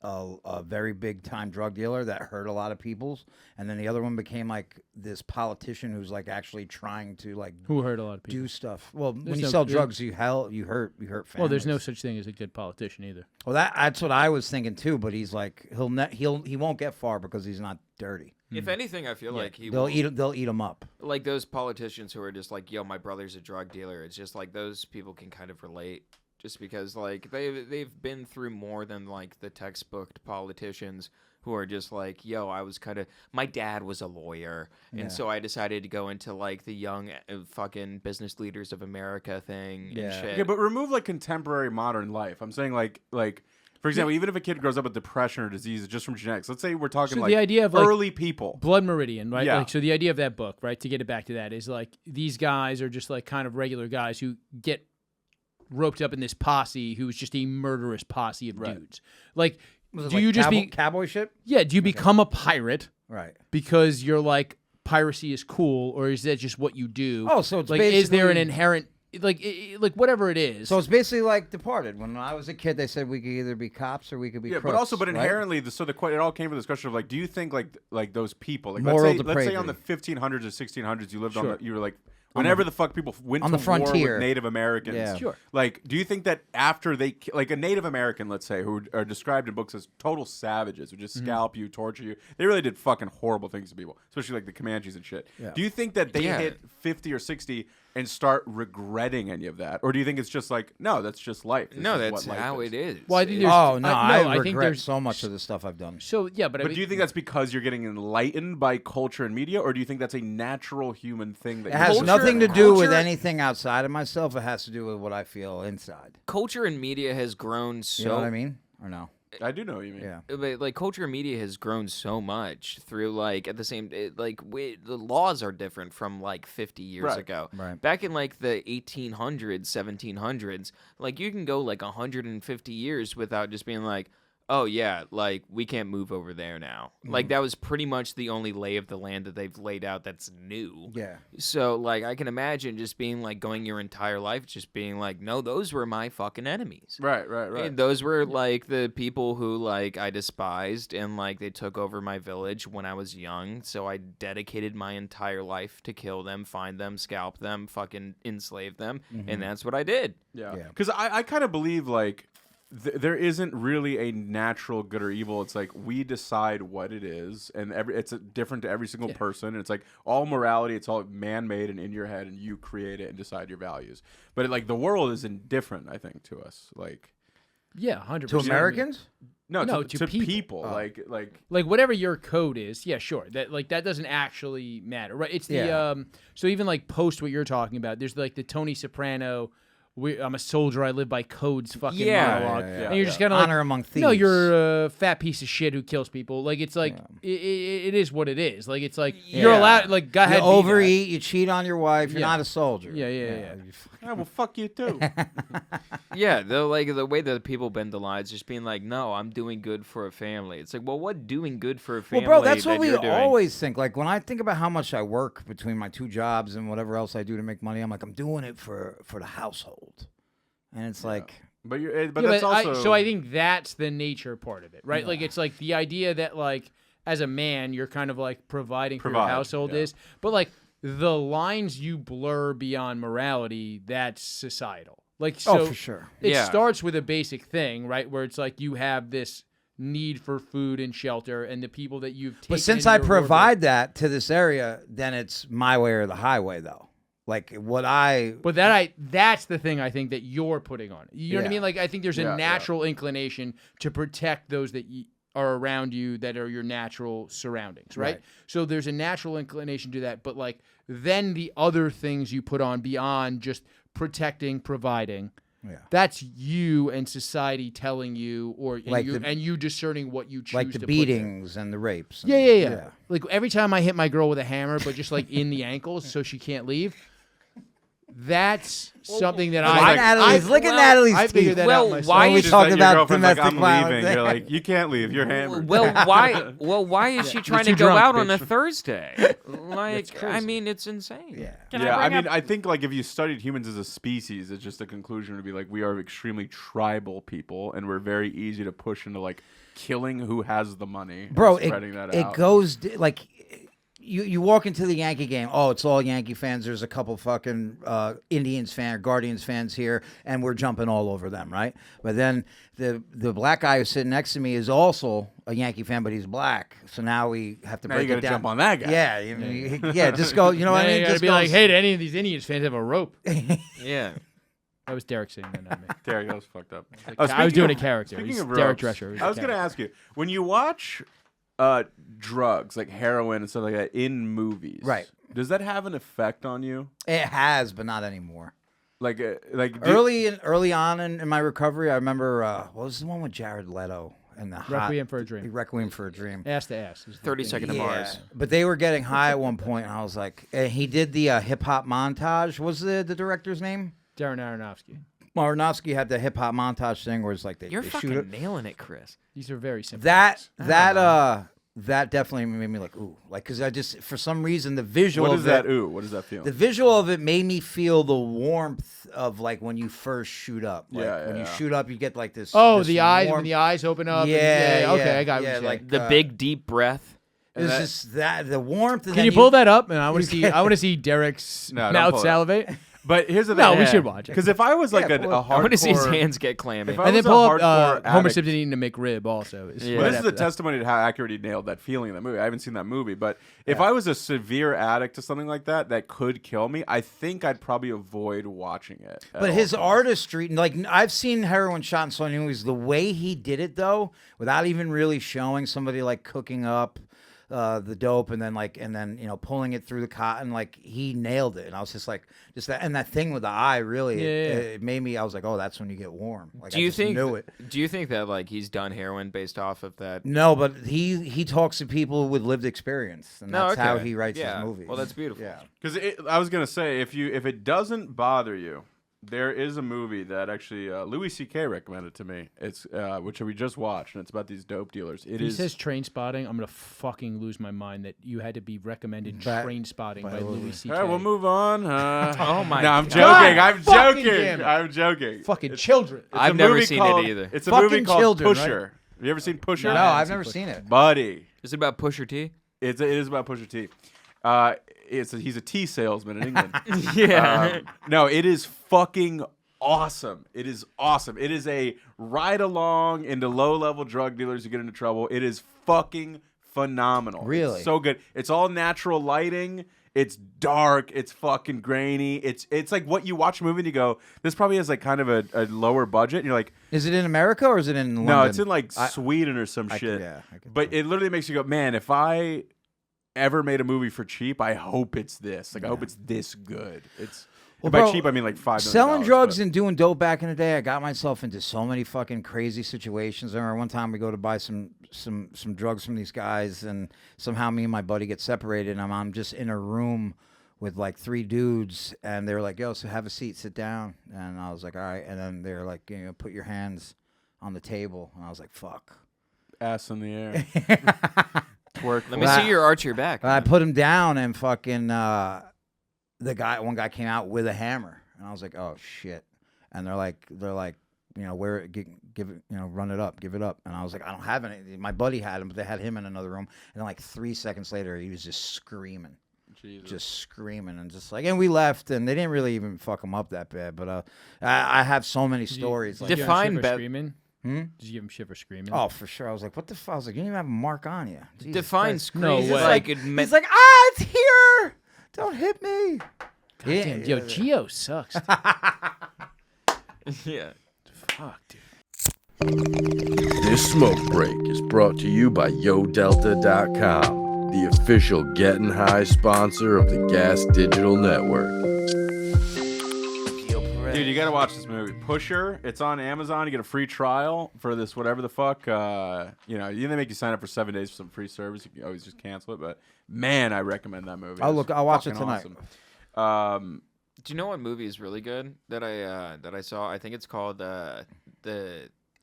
a very big time drug dealer that hurt a lot of people, and then the other one became like this politician who's like actually trying to like Who hurt a lot of people. do stuff. Well, when There's you no- sell there- drugs, you hurt families. Well, there's no such thing as a good politician either. Well, that's what I was thinking too. But he's like he won't get far because he's not dirty. If anything, I feel like he They'll will. they'll eat him up. Like those politicians who are just like, yo, my brother's a drug dealer. It's just like those people can kind of relate, just because like they've been through more than like the textbook politicians who are just like, yo, I was kind of, my dad was a lawyer, and so I decided to go into like the young fucking business leaders of America thing and Yeah. shit. Okay, but remove like contemporary modern life. I'm saying like for example, even if a kid grows up with depression or disease just from genetics, let's say we're talking So like the idea of, like, early people. Blood Meridian, right? Yeah. Like, so the idea of that book, right, to get it back to that, is like these guys are just like kind of regular guys who get roped up in this posse who's just a murderous posse of dudes. Like, Was it do like you just be cowboy shit? yeah? Do you become a pirate Right. because you're like piracy is cool, or is that just what you do? Oh, so it's like, is there an basically- inherent like whatever it is. So it's basically like Departed. When I was a kid, they said we could either be cops or we could be Yeah, crooks, but right? inherently, it all came from this question of like, do you think like those people, like Moral let's say on the depravity. 1500s or 1600s, you lived Sure. on you were like. Whenever the fuck people went on to the war frontier. with Native Americans, Yeah. Sure. like, do you think that after like a Native American, let's say, who are described in books as total savages, who just scalp you, torture you, they really did fucking horrible things to people, especially like the Comanches and shit. Yeah. Do you think that they Yeah. hit 50 or 60 and start regretting any of that, or do you think it's just like, no, that's just life? This No, is that's what life how is. it is. Well, I think there's. Oh no, I think regret there's so much of the stuff I've done. So yeah, but I But mean, do you think that's because you're getting enlightened by culture and media, or do you think that's a natural human thing that It has you nothing to do with culture- anything outside of myself. It has to do with what I feel inside. Culture and media has grown so. You know what I mean? Or no? I do know what you mean. Yeah. But like culture and media has grown so much through like at the same the laws are different from like 50 years Right. ago. Right. Back in like the 1800s, 1700s, like you can go like 150 years without just being like, oh yeah, like we can't move over there now. Like that was pretty much the only lay of the land that they've laid out that's new. Yeah. So like I can imagine just being like going your entire life just being like, no, those were my fucking enemies. Right. And those were like the people who like I despised and like they took over my village when I was young. So I dedicated my entire life to kill them, find them, scalp them, fucking enslave them. And that's what I did. Yeah. Yeah. Because I kind of believe like there isn't really a natural good or evil. It's like we decide what it is, and it's different to every single person. And it's like all morality, it's all man-made and in your head, and you create it and decide your values. But like the world is indifferent, I think, to us. Like yeah, 100%. To Americans? no, No, to to people. people. Like whatever your code is, yeah, sure. That doesn't actually matter, right? It's the Yeah. So even like post what you're talking about, there's like the Tony Soprano. I'm a soldier. I live by codes. Fucking Yeah, monologue, yeah, yeah. and you're just kind of like, Honor among thieves. no, you're a fat piece of shit who kills people. Like it's like it is what it is. Like it's like you're Yeah. allowed. Like go ahead. You be that. overeat, you cheat on your wife, you're Yeah. not a soldier. Yeah. yeah, well, fuck you too. Yeah, the way that people bend the lines, just being like, no, I'm doing good for a family. It's like, well, what doing good for a Well, family? bro, that's what that we you're doing? always think. Like when I think about how much I work between my two jobs and whatever else I do to make money, I'm like, I'm doing it for the household. And it's like, But Yeah, that's also so I think that's the nature part of it, right? Like it's like the idea that like as a man you're kind of like providing for your household yeah. is, but like the lines you blur beyond morality, that's societal. Like so, for sure. It Yeah. starts with a basic thing, right? Where it's like you have this need for food and shelter, and the people that you've taken. But since into I your orbit- provide that to this area, then it's my way or the highway, though. Like what But that's the thing I think that you're putting on it. You know what I Yeah. mean? Like I think there's Yeah, a yeah. natural inclination to protect those that are around you that are your natural surroundings, right? Right. So there's a natural inclination to that, but like then the other things you put on beyond just protecting, providing, Yeah. that's you and society telling you, Like and you discerning what you choose like the to put beatings and the rapes. and- yeah. Like every time I hit my girl with a hammer, but just like in the ankles so she can't leave. That's something that Look at Natalie's I figured teeth. that Well, out myself. why When we is- Just talk like your about girlfriend's like, domestic I'm violence. leaving. You're like, you can't leave. You're hammered. Well, why is she trying to too go drunk, out on a bitch. Thursday? Like, I mean, it's insane. Yeah. Yeah, I mean, I think like if you studied humans as a species, it's just a conclusion would be like we are extremely tribal people, and we're very easy to push into like killing who has the money, Bro, and spreading that it out. goes like you walk into the Yankee game. Oh, it's all Yankee fans. There's a couple fucking Indians fan or Guardians fans here, and we're jumping all over them, right? But then the black guy who's sitting next to me is also a Yankee fan, but he's black. So now we have to Now break you it gotta down. jump on that guy. Yeah, just go. You know what I Then mean? you gotta Just be go- like, hey, do any of these Indians fans have a rope? Yeah. That was Derek saying that, not me. Derek, that was fucked up. I was Speaking doing of- a character. Speaking He's of Derek ropes, Drescher. I was going to ask you, when you watch drugs like heroin and stuff like that in movies, Right. Does that have an effect on you? It has, but not anymore. Like Early on in my recovery, I remember what was the one with Jared Leto and the Requiem for a Dream. Requiem for a Dream. Ass to ass. is the 30 thing. Second to Mars. But they were getting high at one point, and I was like, he did the hip hop montage. What's the director's name? Darren Aronofsky. Aronofsky had the hip hop montage thing where it's like they You're shoot fucking it. nailing it, Chris. These are very simple. That that definitely made me like, ooh, like, because I just, for some reason, the visual What is of that? it, Ooh, what does that feel? the visual of it made me feel the warmth of like when you first shoot up. Like, Yeah, when you yeah. shoot up, you get like this. Oh, this the eyes, when warmth. the eyes open up. Yeah, okay, I got what yeah, you're saying. like The big deep breath. It's just that the warmth. And Can then you pull that up? And I want to you see. I want to see Derek's No, don't mouth pull it up. salivate. But here's the thing. No, we should watch it. Because if I was like Yeah, a pull it. hardcore, I want to see his hands get clammy. If I And then was a pull up hardcore Homer addict- Simpson eating a McRib also. It's Yeah. Well, right this is a after that. testimony to how accurate he nailed that feeling in the movie. I haven't seen that movie, but if I was a severe addict to something like that could kill me, I think I'd probably avoid watching it. at But all his times. artistry, like I've seen heroin shot in so many movies, the way he did it though, without even really showing somebody like cooking up the dope and then pulling it through the cotton, like he nailed it. And I was just like, that thing with the eye really, it made me. I was like, oh, that's when you get warm. Like, Do you think? Knew it? Do you think that like he's done heroin based off of that? No, but he talks to people with lived experience, and No, that's how okay. he writes Yeah. his movies. Well, that's beautiful. Yeah. Because I was gonna say if it doesn't bother you, there is a movie that actually Louis C.K. recommended to me. It's which we just watched, and it's about these dope dealers. He says Train Spotting. I'm gonna fucking lose my mind that you had to be recommended Train Spotting by Louis C.K. All right, we'll move on. Oh my! No, I'm God. joking. I'm fucking joking. damn it. I'm joking. Fucking children. It's I've a never movie seen called- it either. It's a Fucking movie called children, right? Pusher. Have you ever seen Pusher? No, I I've haven't never seen seen it. Buddy. Is it about Pusher T? It is about Pusher T. He's a tea salesman in England. Yeah. No, it is fucking awesome. It is awesome. It is a ride along into low-level drug dealers who get into trouble. It is fucking phenomenal. Really? It's so good. It's all natural lighting. It's dark. It's fucking grainy. It's like what you watch a movie and you go, this probably has like kind of a lower budget. And you're like, Is it in America or is it in London? no, it's in like Sweden or some shit. I could But it literally makes you go, man, if I ever made a movie for cheap, I hope it's this. Like, I hope it's this good. It's Well, by bro, cheap, I mean like $5 million. selling drugs but- and doing dope back in the day, I got myself into so many fucking crazy situations. I remember one time we go to buy some drugs from these guys, and somehow me and my buddy get separated, and I'm just in a room with like 3 dudes, and they were like, yo, so have a seat, sit down. And I was like, all right. And then they're like, put your hands on the table. And I was like, fuck. ass in the air. Twerk. Let me see your arch your back. I put him down, and fucking one guy came out with a hammer, and I was like, oh shit. And they're like, where give it, run it up, give it up. And I was like, I don't have any. My buddy had him, but they had him in another room. And then like 3 seconds later, he was just screaming. Jesus. Just screaming and just like, and we left, and they didn't really even fuck him up that bad. But I have so many stories. Did you Define give him shit for bet- screaming? Hmm? Did you give him shit for screaming? Oh, for sure. I was like, what the fuck? I was like, you didn't even have a mark on you. Jesus Define Christ. scream. No It's way. like He's like, it's here. Don't hit me. Damn, yo, Geo sucks. yeah. Fuck, dude. This smoke break is brought to you by YoDelta.com, the official Getting High sponsor of the Gas Digital Network. Dude, you gotta watch this movie. Pusher. It's on Amazon. You get a free trial for this whatever the fuck. They make you sign up for 7 days for some free service. You can always just cancel it. But man, I recommend that movie. I'll It's watch it fucking tonight. awesome. Do you know what movie is really good that I saw? I think it's called the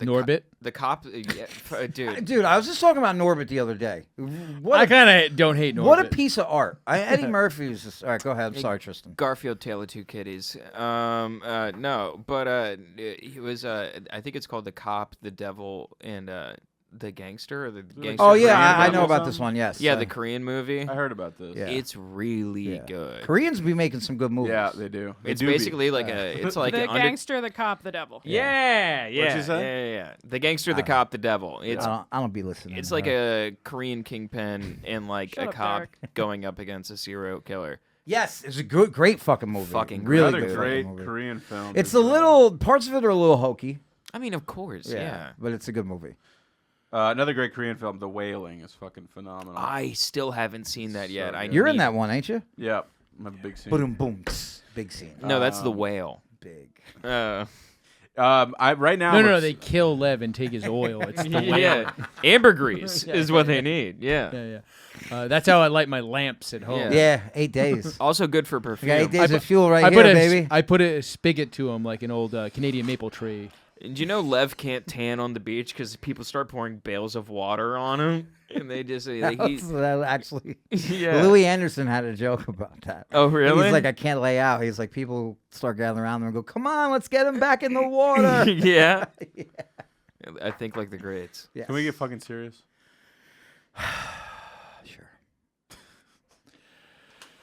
Norbit. The cop. Dude. Dude, I was just talking about Norbit the other day. I kind of don't hate Norbit. What a piece of art. Eddie Murphy was just... All right, go ahead. I'm sorry, Tristan. Garfield, Tale of Two Kitties. No, but he was. I think it's called The Cop, The Devil, and The Gangster. Or the Gangster. Oh, yeah, Korean I Devil know or about something? this one, yes. Yeah, the Korean movie. I heard about this. Yeah. It's really Yeah. good. Koreans be making some good movies. Yeah, they do. They It's do be. basically like it's like The an gangster, the cop, the devil. Yeah, yeah, What'd you say? yeah. The Gangster, the Cop, the Devil. It's I don't be listening. it's to like her. a Korean kingpin and like Shut a up, cop Derek. going up against a serial killer. Yes, it's a good, great fucking movie. Fucking really Another good great fucking movie. Korean film. It's is, a little... Parts of it are a little hokey. I mean, of course, yeah. But it's a good movie. Another great Korean film, The Wailing, is fucking phenomenal. I still haven't seen that yet. So I good. You're in need- that one, ain't you? Yeah, I have a big scene. Boom, boom, tss, big scene. No, that's the whale. Big. Right now. No, they kill Lev and take his oil. It's the whale. Yeah, ambergrease is what they need. Yeah. Yeah. That's how I light my lamps at home. Yeah. Yeah, 8 days. Also good for You perfume. got 8 days I of fuel right I here, put baby. I put a spigot to him like an old Canadian maple tree. And you know Lev can't tan on the beach because people start pouring bales of water on him, and they just like Actually, yeah. Louis Anderson had a joke about that. Oh really? He's like, I can't lay out. He's like, people start gathering around him and go, come on, let's get him back in the water. yeah. I think like the greats. Yes. Can we get fucking serious? Sure.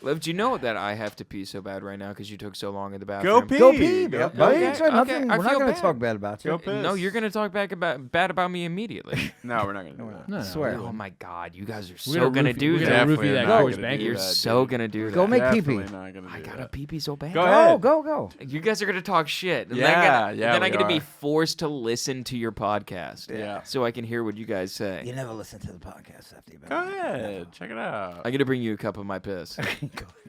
Lev, do you know that I have to pee so bad right now because you took so long in the Go bathroom? pee. Go pee, Go bro. pee. Buddy, Okay, it's nothing. okay, I We're not feel going to bad. talk bad about you. Go piss. No, you're gonna talk bad about me immediately. No, we're not gonna do that. No, no, Swear. Oh my God, you guys are We're so gonna roofie- do we're that. gonna roofie Definitely that not Coors gonna Bank. do You're that, so dude. gonna do that. Go make Definitely pee-pee. not gonna do I gotta that. pee so bad. Go ahead. Go. You guys are gonna talk shit. And Yeah, then I'm we gonna be are. forced to listen to your podcast. Yeah. So I can hear what you guys say. You never listen to the podcast after you've been Go on. ahead. Check it out. I'm gonna bring you a cup of my piss.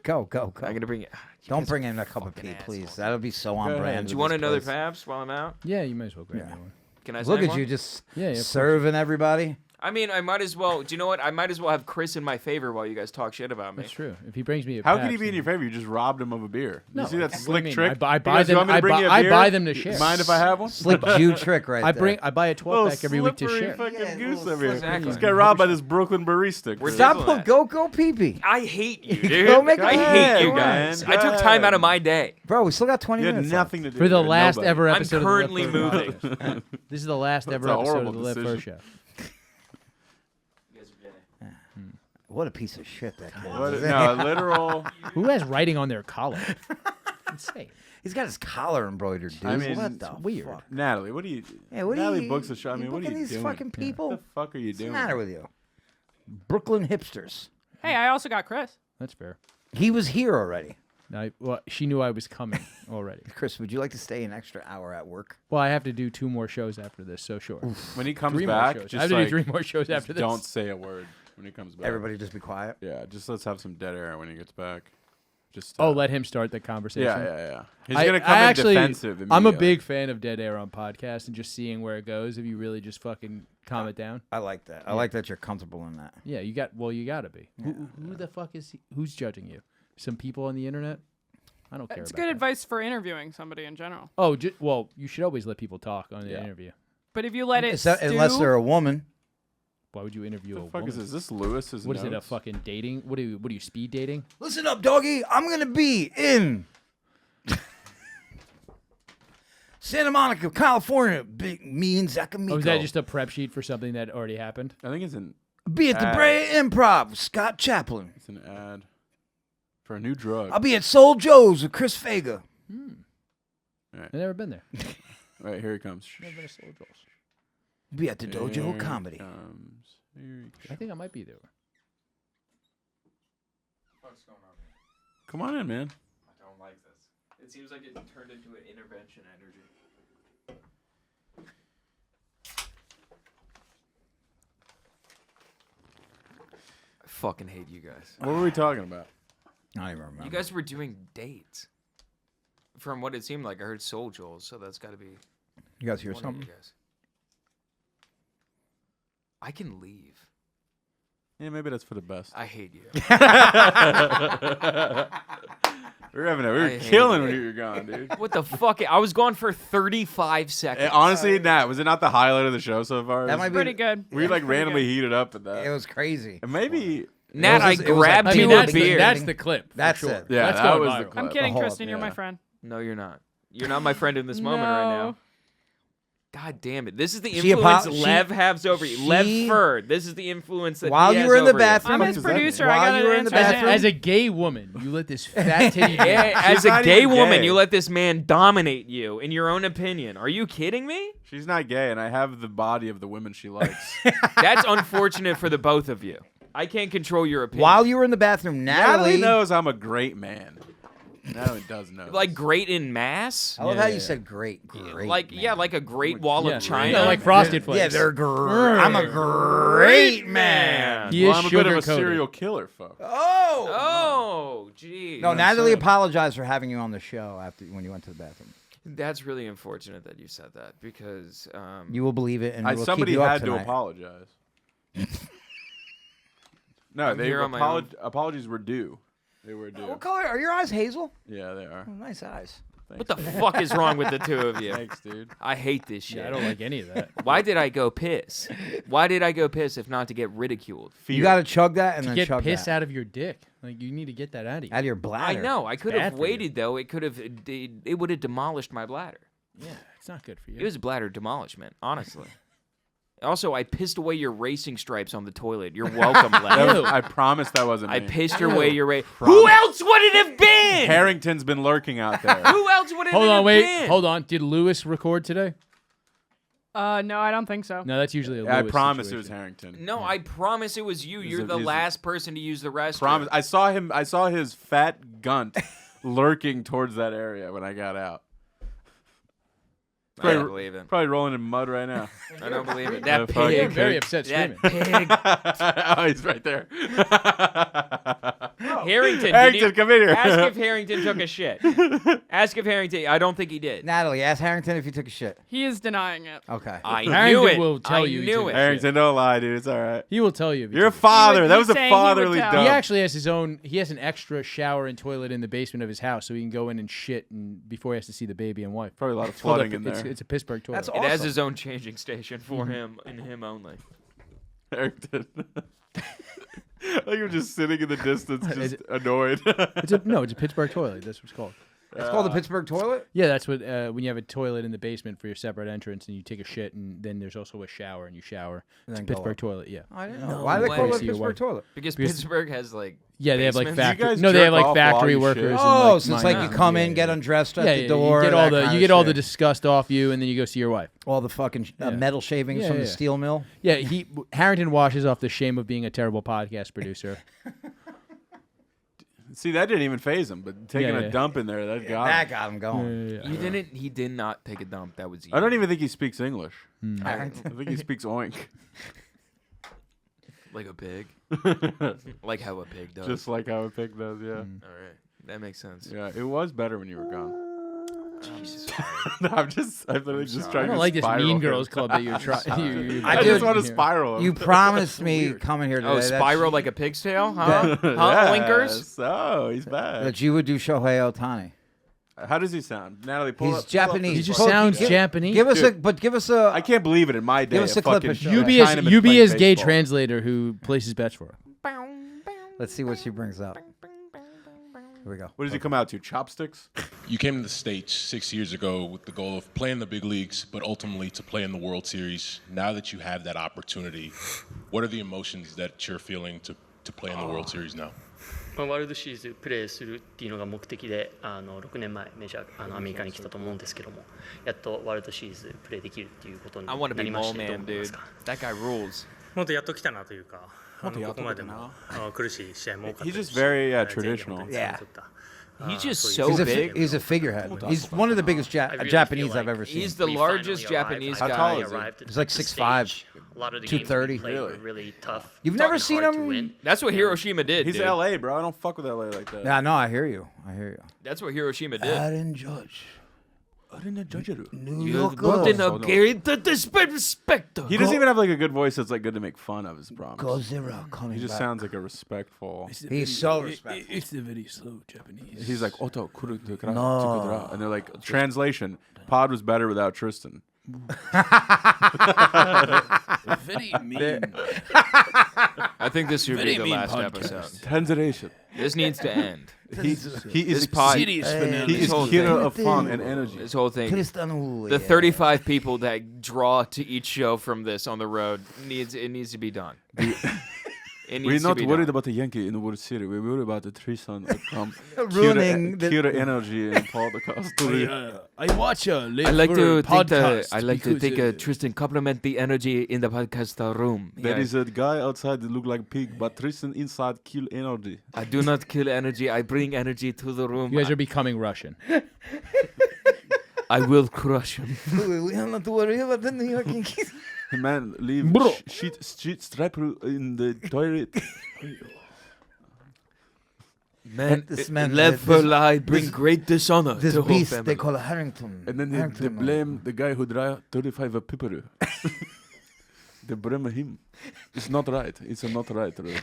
Go. I'm gonna bring it. Don't bring in a cup of pee, please. That'll be so on Go ahead. brand. Do you with want this another place. Pabst while I'm out? Yeah, you might as well grab Yeah. me one. Can I Look sign at one? you just Yeah, of course. serving everybody. I mean, I might as well. Do you know what? I might as well have Chris in my favor while you guys talk shit about me. That's true. If he brings me a How Pabst, could he be in then- your favor? You just robbed him of a beer. No, You see that what do you slick mean? trick? I You buy guys them. want me to bring you a I beer? buy them to share. Mind if I have one? Slick Jew trick right there. I buy a 12 pack every week to slippery share. fucking Yeah, goose little over here. Exactly. Just got robbed by this Brooklyn barista. We're Stop, doing that. go pee-pee. I hate you, dude. Go make a I pee. hate you Go guys. ahead. I took time out of my day. Bro, we still got 20 You had minutes nothing to do For the with it. last Nobody. ever I'm episode currently of the Live Fer moving. Podcast. This is the last ever a episode of horrible the Lev Fer decision. Show. What a piece of shit that kid What, is. no, a literal. Who has writing on their collar? Insane. He's got his collar embroidered, dude. I mean, what the weird. fuck? Natalie, what do you? Yeah, what Natalie are you, books a show. I mean, what are booking you these doing? fucking people? What the fuck are you What's the doing? matter with you? Brooklyn hipsters. Hey, I also got Chris. That's fair. He was here already. Well, she knew I was coming already. Chris, would you like to stay an extra hour at work? Well, I have to do 2 more shows after this, so sure. When he comes 3 more back, shows. just I have to like, do 3 more shows just after this. don't say a word when he comes back. Everybody just be quiet. Yeah, just let's have some dead air when he gets back. Just let him start the conversation. yeah. He's I- gonna I come in actually, defensive. I'm a immediately. big fan of dead air on podcasts and just seeing where it goes. If you really just fucking calm it down. I like that. I like that you're comfortable in that. Yeah, you gotta be. Who the fuck is who's judging you? Some people on the internet? I don't care It's about good that. advice for interviewing somebody in general. Oh, well, you should always let people talk on the Yeah. interview. But if you let it Unless they're a woman. Why would you interview a What the fuck woman? is this? Is this Lewis's What is it? A notes? fucking dating? What are you speed dating? Listen up, doggy. I'm going to be in Santa Monica, California. Me and Zacamico. Oh, is that just a prep sheet for something that already happened? I think it's an Be at the ad. Brea Improv with Scott Chaplin. It's an ad for a new drug. I'll be at Soul Joe's with Chris Faga. I've never been there. Right, here he comes. Never been to Soul Joe's. Be at the Dojo Here Comedy. he comes. Here he I think I might be there. Come on in, man. I don't like this. It seems like it turned into an intervention energy. I fucking hate you guys. What were we talking about? I don't even remember. You guys were doing dates. From what it seemed like, I heard Soul Joel's, so that's got to be You guys hear one of something? you guys. I can leave. Yeah, maybe that's for the best. I hate you. We were I hate killing it. when you were gone, dude. What the fuck? I was gone for 35 seconds. Honestly, Nat, was it not the highlight of the show so far? That might be. Pretty good. We like randomly heated up at that. It was crazy. And maybe. Nat, I It was like- grabbed I mean, you that's a beer. that's the clip. for That's sure. it. Yeah, That's that going was viral. the clip. I'm kidding, The whole- Tristan. You're my yeah. friend. No, you're not. You're not my friend in this moment right now. No. God damn it. This is the She influence apo- she- Lev has over you. Lev she- Fer. This is the influence that While he you has were in the over you. bathroom, I'm fuck his does that mean? producer. While I got you to were in the answer bathroom- him. As a gay woman, you let this fat titty man. Yeah, as She's a not gay even woman, gay. you let this man dominate you in your own opinion. Are you kidding me? She's not gay, and I have the body of the women she likes. That's unfortunate for the both of you. I can't control your opinion. While you were in the bathroom, Natalie Natalie. knows I'm a great man. Natalie does know. like this. great in mass? I love Yeah, how yeah, you yeah. said great, great. Like man. yeah, like a great wall Yeah. of China. Yeah, like Frosted Flakes. Yeah, they're great. I'm a great man. He Well, is I'm a bit of a sugar-coated. serial killer, folks. Oh. Oh, geez. No, Natalie saying. apologized for having you on the show after when you went to the bathroom. That's really unfortunate that you said that because You will believe it, and we'll Somebody keep you up had to tonight. apologize. No, I'm they here on my own. apologies were due. They were due. What color are your eyes? Hazel. Yeah, they are. Oh, nice eyes. What the fuck is wrong with the two of you? Thanks, dude. I hate this shit. Yeah, I don't like any of that. Why did I go piss? Why did I go piss if not to get ridiculed? Fear. You got to chug that and To then get chug piss that. out of your dick. Like, you need to get that out of you. Out of your bladder. I know. I could bad have for you. waited though. It could have. It would have demolished my bladder. Yeah, it's not good for you. It was bladder demolishment, honestly. Also, I pissed away your racing stripes on the toilet. You're welcome, Lev. I promise that wasn't I me. pissed away your race. Promise. Who else would it have been? Harrington's been lurking out there. Who else would it Hold have on, wait. been? Hold on. Did Lewis record today? No, I don't think so. No, that's usually a Lewis I promise situation. it was Harrington. No, I promise it was you. You're the he's- last person to use the restroom. Promise. I saw his fat gunt lurking towards that area when I got out. I don't believe it. Probably rolling in mud right now. I don't believe it. Yeah, That fuck You're pig. very upset That screaming. pig. Oh, he's right there. Harrington. Harrington, come in here. Ask if Harrington took a shit. Ask if Harrington. I don't think he did. Natalie, ask Harrington if you took a shit. He is denying it. Okay. I Harrington knew it. will tell I you he knew took it. a Harrington, don't lie, dude. It's all right. He will tell you. if he You're a took father. would- That he's was a saying he would fatherly tell. dump. He actually has his own. He has an extra shower and toilet in the basement of his house, so he can go in and shit and before he has to see the baby and wife. Probably a lot of It's called flooding in it's, there. it's a Pittsburgh toilet. That's It has Awesome. his own changing station for him and him only. Harrington. Like you're just sitting in the distance, Is just it- annoyed. It's a Pittsburgh toilet. That's what it's called. It's called the Pittsburgh toilet? Yeah, that's what when you have a toilet in the basement for your separate entrance and you take a shit and then there's also a shower and you shower. And It's then a go Pittsburgh up. toilet. Yeah. I didn't know. No Why do they way. call it See your Pittsburgh wife. toilet? Because Because- Pittsburgh has like. Yeah, they have like basements. You factory. guys No, they jerk have like off while factory you workers. shit. and, Oh, like, so it's like you mine. come Yeah, in, get yeah. undressed at Yeah, the yeah, door. You get all that the kind you of get all the shit. disgust off you, and then you go see your wife. all the fucking Yeah. metal shavings Yeah, from yeah. the steel mill. Yeah, Harrington washes off the shame of being a terrible podcast producer. See, that didn't even phase him, but taking Yeah, a yeah. dump in there, that got That him. got him going. You didn't. He did not take a dump. That was you. I don't even think he speaks English. I Harrington. think he speaks oink. Like a pig. Like how a pig does. Just like how a pig does, yeah. All right. That makes sense. Yeah, it was better when you were gone. Jesus. No, I'm literally just I trying don't to like this spiral Mean him. Girls Club that you're trying. I I just do- want to spiral him. You promised me coming here today Oh, that spiral like a pig's tail? Huh? Huh? Linkers? Oh, he's back. that you would do Shohei Ohtani. How does he sound? Natalie, pull He's up. Japanese. He just Pull- sounds give- Japanese. Give us Dude. give us a. I can't believe it in my day. Give us a clip fucking of Shohei. Chinaman UB playing is gay baseball. translator who places bets for him. Let's see what she brings up. Here we go. What does he come out to? Chopsticks? You came to the States 6 years ago with the goal of playing the big leagues, but ultimately to play in the World Series. Now that you have that opportunity, what are the emotions that you're feeling to play in the World Series now? ワールドシリーズプレーするっていうのが目的で6年前メジャーアメリカに来たと思うんですけどもやっとワールドシリーズプレーできるっていうことに I want to な be りまし mole てどう man, 思います dude. か That guy rules. もっとやっと来たなというかもっとやっと来たなここまでも苦しい試合も多かった He's です just し very 全員で traditional. 本当につかみ取った He's just そういう so He's a, big. he's a figurehead. He's one of the biggest I really Japanese feel I've like ever seen. He's the we largest finally arrived. Japanese I guy. finally How tall is he? arrived at He's like the 6'5", stage. A lot of the 230. games we played were Really? really tough. You've It's never often seen hard to him? win. That's what Hiroshima did, He's dude. LA, bro. I don't fuck with LA like that. Yeah, no, I hear you. I hear you. That's what Hiroshima did. Aaron Judge. New You York. wouldn't no. have carried the disrespect. He doesn't even have like a good voice that's like good to make fun of his promise. Godzilla coming He just back. sounds like a respectful. He's so respectful. It's the very slow Japanese. He's like Oto kuru tukara No. tukudra," and they're like translation. Pod was better without Tristan. very mean. I think this should be Very the mean last podcast. episode. Translation. This needs to end. He This is pod, Serious finale. he is whole hero thing. of fun and energy. this whole thing. Tristan The 35 people that draw to each show from this on the road needs to be done. It We're needs to not be worried done. about the Yankee in the World Series. We're worried about the Tristan Ruining the- Kira energy and podcast. I watch a I like to think podcast. I like to think because, Tristan compliment the energy in the podcast room. There Yeah. is a guy outside that look like pig, but Tristan inside kill energy. I do not kill energy. I bring energy to the room. You guys are becoming Russian. I will crush him. We are not worried about the New York Yankees. Man, leave Bro. shit striper in the toilet. Man, This man- Lev Fer this- Show bring great dishonor This to whole beast family. they call Harrington. And then they Harrington. blame the guy who drive 35 a pipper. They blame him. It's not right. It's not right. Really.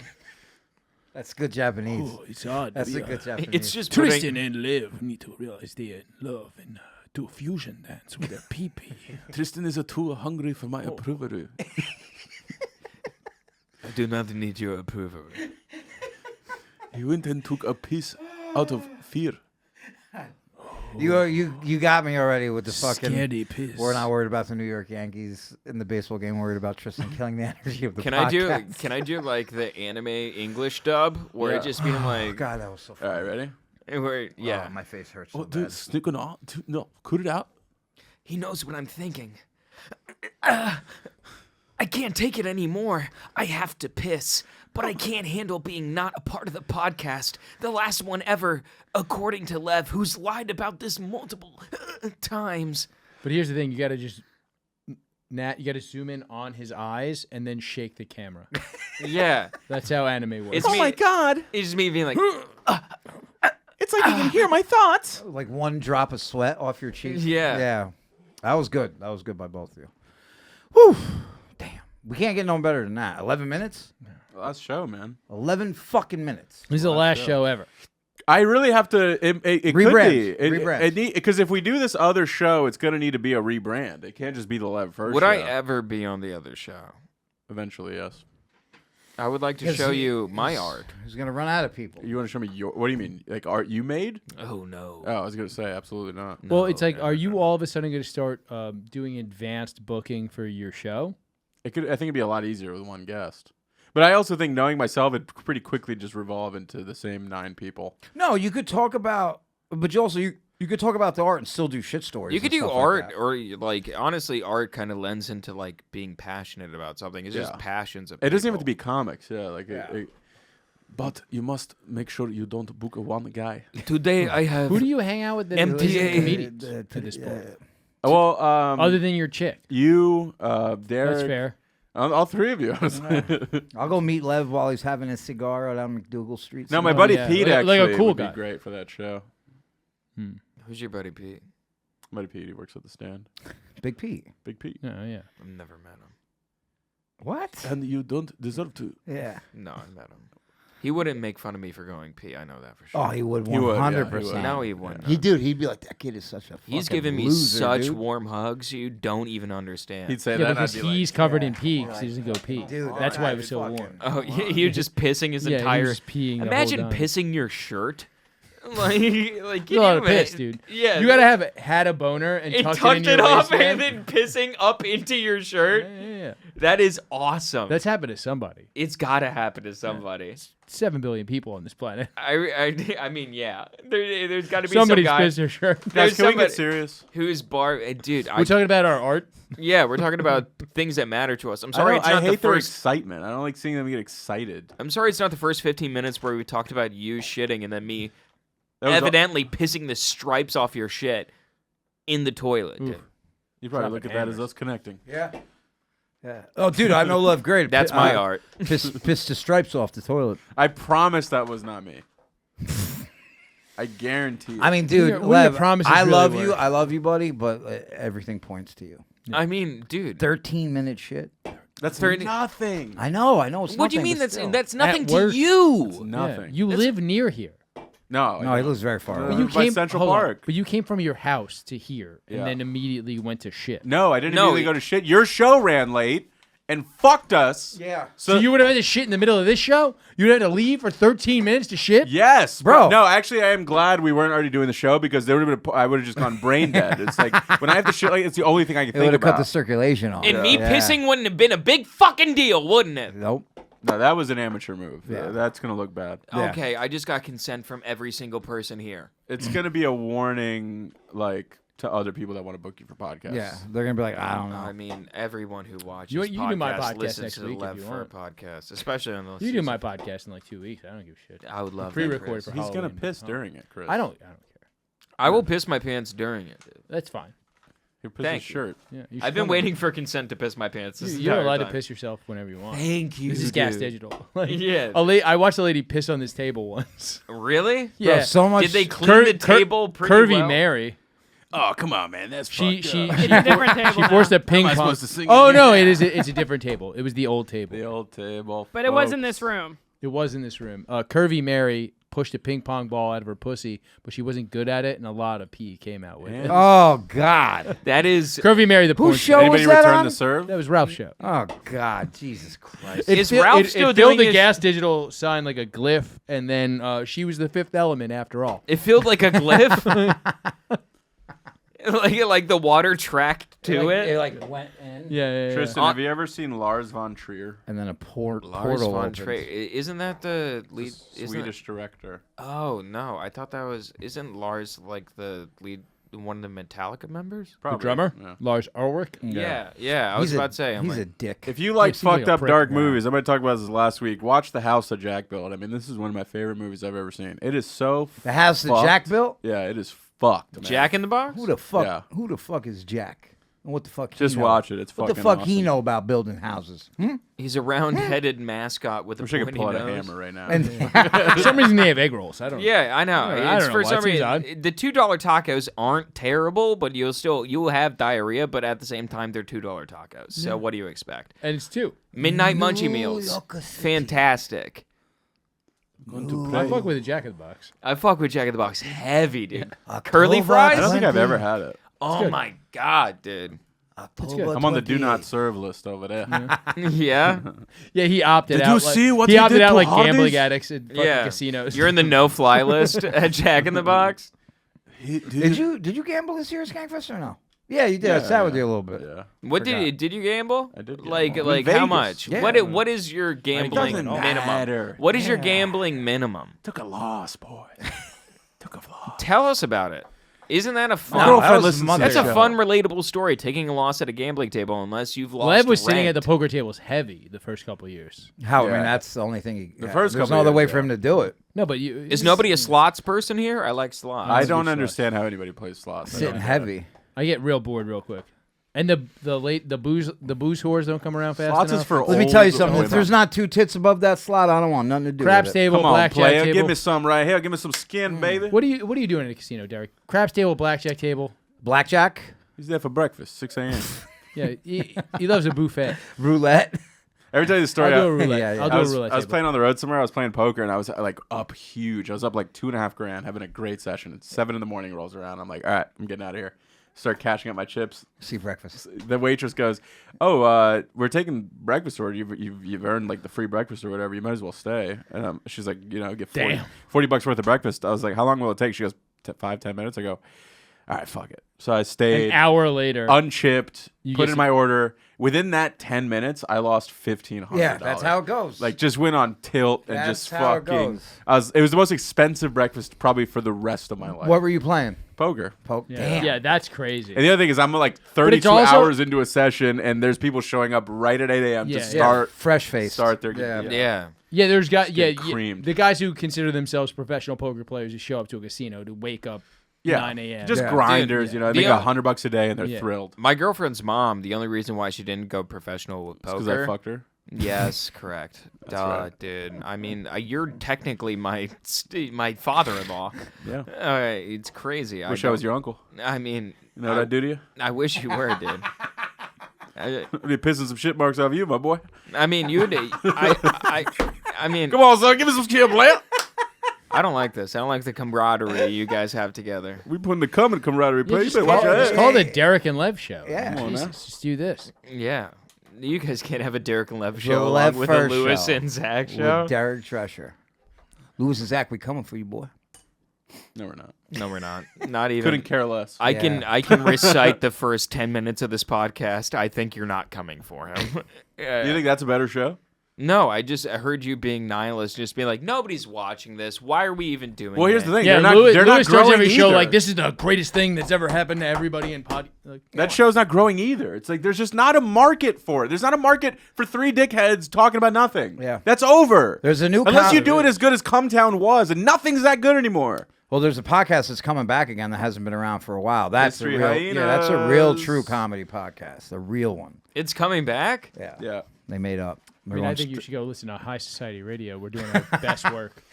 That's good Japanese. Oh, it's odd. That's a good Japanese. It's just Tristan and Liv need to realize they are in love and do a fusion dance with their pee-pee. Tristan is too hungry for my approval. I do not need your approval. He went and took a piece out of fear. You got me already with the fucking. Scaredy piss. We're not worried about the New York Yankees in the baseball game. We're worried about Tristan killing the energy of the Can podcast. Can I do like the anime English dub where it just being like, God, that was so All funny. right, ready? where yeah, Oh, my face hurts so Oh, dude, bad. stick it on. No, cut it out. he knows what I'm thinking. I can't take it anymore. I have to piss, but I can't handle being not a part of the podcast. The last one ever, according to Lev, who's lied about this multiple times. But here's the thing: you gotta just you gotta zoom in on his eyes and then shake the camera. Yeah, That's how anime works. it's me. God. It's just me being like, It's like you can hear my thoughts. Like one drop of sweat off your cheek. Yeah. Yeah. That was good. That was good by both of you. Whew. Damn. We can't get no better than that. 11 minutes? Last show, man. 11 fucking minutes. This is the last show ever. I really have to. It Rebrand. could be Rebrand. Because if we do this other show, it's gonna need to be a rebrand. It can't just be the Lev Fer would show. I ever be on the other show? Eventually, yes. I would like to Yes, show he- you my art. He's going to run out of people. You want to show me your? What do you mean? Like art you made? Oh no. Oh, I was gonna say absolutely not. Well, it's No, like, never, are you never. all of a sudden going to start doing advanced booking for your show? It could. I think it'd be a lot easier with one guest. But I also think, knowing myself, it'd pretty quickly just revolve into the same 9 people. No, you could talk about, but you also, you could talk about the art and still do shit stories. You could and do stuff like art, that. or like honestly, art kind of lends into like being passionate about something. It's just Yeah. passions of It doesn't even have to people. be comics. Yeah, like. But you must make sure you don't book a one guy. Today I have. Who do you hang out with that is MTA. comedians at this point? Well, Other than your chick. you, Derek, That's fair. all 3 of you. I'll go meet Lev while he's having a cigar down McDougal Street. No, my Oh, buddy yeah. Pete Like actually a cool would guy. be great for that show. Who's your buddy Pete? My buddy Pete, he works at the stand. Big Pete. Big Pete. Oh, yeah. I've never met him. What? And you don't deserve to. Yeah. No, I met him. He wouldn't make fun of me for going pee. I know that for sure. Oh, he would He would, yeah, 100%. he would. No, he wouldn't. He'd be like, that kid is such a fucking He's giving me loser, such dude. warm hugs you don't even understand. He'd say Yeah, that. And because I'd be he's like, covered in pee because he doesn't go pee. Dude, That's why it was so fucking- warm. Oh, you're just pissing his Yeah, he entire. was peeing the whole Imagine time. pissing your shirt. Like It's a lot of piss, dude. Yeah, You gotta have had a boner and it tucked tucked it in it your up waistband. and then pissing up into your shirt. Yeah. That is awesome. That's happened to somebody. It's gotta happen to somebody. 7 billion people on this planet. I mean, yeah. There's got to be Somebody's some guy pissed their shirt. guys, There's can we somebody get serious? who's dude. We're talking about our art. Yeah, we're talking about things that matter to us. I'm sorry, it's I not the hate their first. excitement. I don't like seeing them get excited. I'm sorry, it's not the first 15 minutes where we talked about you shitting and then me That was evidently pissing the stripes off your shit in the toilet. Oof. dude. you probably dropping look at that as hammers. us connecting. Yeah. Yeah. Oh, dude, I know Lev great. That's my art. Piss the stripes off the toilet. I promise that was not me. I guarantee you. I mean, dude, What are your Lev, promises I really love you. worth? I love you, buddy, but everything points to you. I mean, dude. 13-minute shit. that's 30 nothing. I know. It's What do you nothing, mean but that's still. that's nothing At to work, you? Nothing. Yeah, you live near here. No, No, he lives very far But away. you by Central hold on, Park. but you came from your house to here and Yeah. then immediately went to shit. No, I didn't No, immediately go to shit. Your show ran late and fucked us. Yeah. So you would have had to shit in the middle of this show? You'd have to leave for 13 minutes to shit? Yes, Bro. No, actually, I am glad we weren't already doing the show because there would have been. I would have just gone brain dead. It's like when I have to shit, like it's the only thing I can It would think have cut about. the circulation off. And me pissing wouldn't have been a big fucking deal, wouldn't it? Nope. No, that was an amateur move. Yeah. That's gonna look bad. Yeah. Okay, I just got consent from every single person here. It's gonna be a warning, like to other people that want to book you for podcasts. Yeah. They're going to be like, I don't know. I mean, everyone who watches You do my podcasts podcast listens next to the week if Lev you Fer want. podcast, especially on the You do my podcast in like 2 weeks. I don't give a shit. I would love that, Pre-recorded Chris. for He's gonna Halloween. piss Oh. during it, Chris. I don't care. I will piss my pants during it. Dude. That's fine. He'll piss Thank his you. shirt. Yeah, you should I've been come waiting for consent to piss my pants. This You're entire allowed time. to piss yourself whenever you want. Thank you. This is Gas dude. Digital. Like, Yeah. I watched a lady piss on this table once. Really? Yeah. so much. Did they clean the table pretty Curvy well? Mary. Oh, come on, man. That's She fucked she up. she, It's a different table she now. forced a ping I pong. supposed to sing Oh it? no, it's a different table. It was the old table. The old table. But it was in folks. this room. It was in this room. Curvy Mary pushed a ping pong ball out of her pussy, but she wasn't good at it, and a lot of pee came out with it. Oh God. That is Curvy Mary, the porn Whose show Anybody was that return on? the serve? That was Ralph's show. Oh God, Jesus Christ. Is Ralph still it doing filled the his- Gas Digital sign like a glyph, and then she was the fifth element after all. It felt like a glyph. like the water tracked to it. like went in. Yeah. Tristan, have you ever seen Lars von Trier? And then a Lars portal von opens. Trier. Isn't that the lead? Isn't Swedish director. Oh no, I thought that was. Isn't Lars like the lead? One of the Metallica members? The drummer, Yeah. Lars Ulrich. Yeah. I was about to say. I'm he's like, a dick. If you like seems like fucked a up prick. dark movies, I'm going to talk about this last week. Watch The House that Jack built. I mean, this is one of my favorite movies I've ever seen. It is so The house that fucked. Jack built. Yeah, it is fucked. Man. Jack in the Box. Who the fuck? Yeah. Who the fuck is Jack? And what the fuck? Just he know? watch it. It's What the fucking fuck he awesome. know about building houses? He's a round-headed mascot with a Wish I could pointy pull out a nose. hammer right now. And For some reason, they have egg rolls. I don't know. Yeah, I know. I It's don't for know. some That seems reason. odd. The $2 tacos aren't terrible, but you'll have diarrhea. But at the same time, they're $2 tacos. So what do you expect? And it's two. Midnight Munchie Meals, fantastic. I fuck with a Jack in the Box. I fuck with Jack in the Box heavy, dude. Curly fries. I don't think I've ever had it. Oh good. my god, dude. good. I'm on the do not serve list over there. Yeah, Yeah, he opted Did out. you see what he he opted did out to like Hardee's? gambling addicts in fucking yeah. casinos. You're in the no-fly list at Jack in the Box. did you gamble this year at Skankfest or no? Yeah, you did. I sat with you a little bit. Yeah. What did you gamble? I did Like gamble. In how Vegas. much? Yeah. What is your gambling doesn't minimum? matter. What is your gambling minimum? Took a loss, boy. Took a loss. Tell us about it. Isn't that a My fun? girlfriend was listens to Monday That's the a show. fun, relatable story. Taking a loss at a gambling table, unless you've lost. Lev was sitting at the ranked. poker tables heavy the first couple of years. How? I Yeah. mean, that's the only thing. The first there's couple no other years, way yeah. for him to do it. No, but you Is nobody a slots person here? I like slots. I do don't slots. understand how anybody plays slots. I Sitting don't. heavy. I get real bored real quick. And the booze whores don't come around fast Slots enough. is for Let me old tell you something. If women. there's not two tits above that slot, I don't want nothing to do Craps with it. table, Come on, blackjack player. table. Give me some right here. Give me some skin, baby. What are you doing at a casino, Derek? Craps table, blackjack table. Blackjack, He's there for breakfast, 6 a.m. Yeah, he loves a buffet. roulette. Every tell you the story. I'll do a roulette. Yeah, yeah. I'll do I a was, roulette I was table. playing on the road somewhere. I was playing poker, and I was like up huge. I was up like $2.5 grand, having a great session. It's 7 a.m. rolls around. I'm like, all right, I'm getting out of here. Start cashing up my chips. See breakfast. The waitress goes, "Oh, we're taking breakfast order. You've earned like the free breakfast or whatever. You might as well stay." And she's like, get 40 bucks worth of breakfast. I was like, "How long will it take?" She goes, 5-10 minutes. I go, "All right, fuck it." So I stayed. An hour later. Unchipped, You put get in my order. Within that 10 minutes, I lost $1,500. Yeah, that's how it goes. Like, just went on tilt and That's just how it fucking. goes. It was the most expensive breakfast probably for the rest of my life. What were you playing? Poker. yeah. Damn. Yeah, that's crazy. And the other thing is, I'm like it's 32 also- hours into a session, and there's people showing up right at 8 a.m. Yeah, to yeah. start fresh face. start their Yeah. Yeah, there's guys. Yeah, get creamed. the guys who consider themselves professional poker players who show up to a casino to wake up 9 a.m. Just Yeah. grinders, Dude, They the- got $100 a day, and they're Yeah. thrilled. My girlfriend's mom. The only reason why she didn't go professional with Because poker. I fucked her. Yes, correct. Duh, right. dude. I mean, you're technically my father-in-law. Yeah. It's crazy. Wish I was your uncle. I mean, You know what I'd do to you? I wish you were, dude. I'd be pissing some shit marks off you, my boy. I mean, you'd. I mean, Come on, son, give me some skill, player. I don't like this. I don't like the camaraderie you guys have together. We putting the cum in camaraderie, Yeah, play. You just better watch your it's head. called the Derek and Lev Show. Yeah. Come on now. Jesus, just do this. Yeah. You guys can't have a Derek and Lev The show Lev along with Fer a Lewis Show and Zach show. With Derek Drescher. Lewis and Zach, we coming for you, boy. No, we're not. No, we're not. Not even. Couldn't care less. I can recite the first 10 minutes of this podcast. I think you're not coming for him. Do you think that's a better show? No, I heard you being nihilist, just being like, nobody's watching this. Why are we even doing Well, here's it? the thing. Yeah, they're not, Lewis, they're Lewis not starts growing every show either. like this is the greatest thing that's ever happened to everybody in pod. Like, That show's not growing either. It's like there's just not a market for it. There's not a market for three dickheads talking about nothing. Yeah. That's over. There's a new Unless you do it as good as Cumtown was, and nothing's that good anymore. Well, there's a podcast that's coming back again that hasn't been around for a while. That's Mystery a real, that's a real Hyenas. true comedy podcast, the real one. It's coming back? Yeah, Yeah. they made up. I mean, I think you should go listen to High Society Radio. We're doing our best work.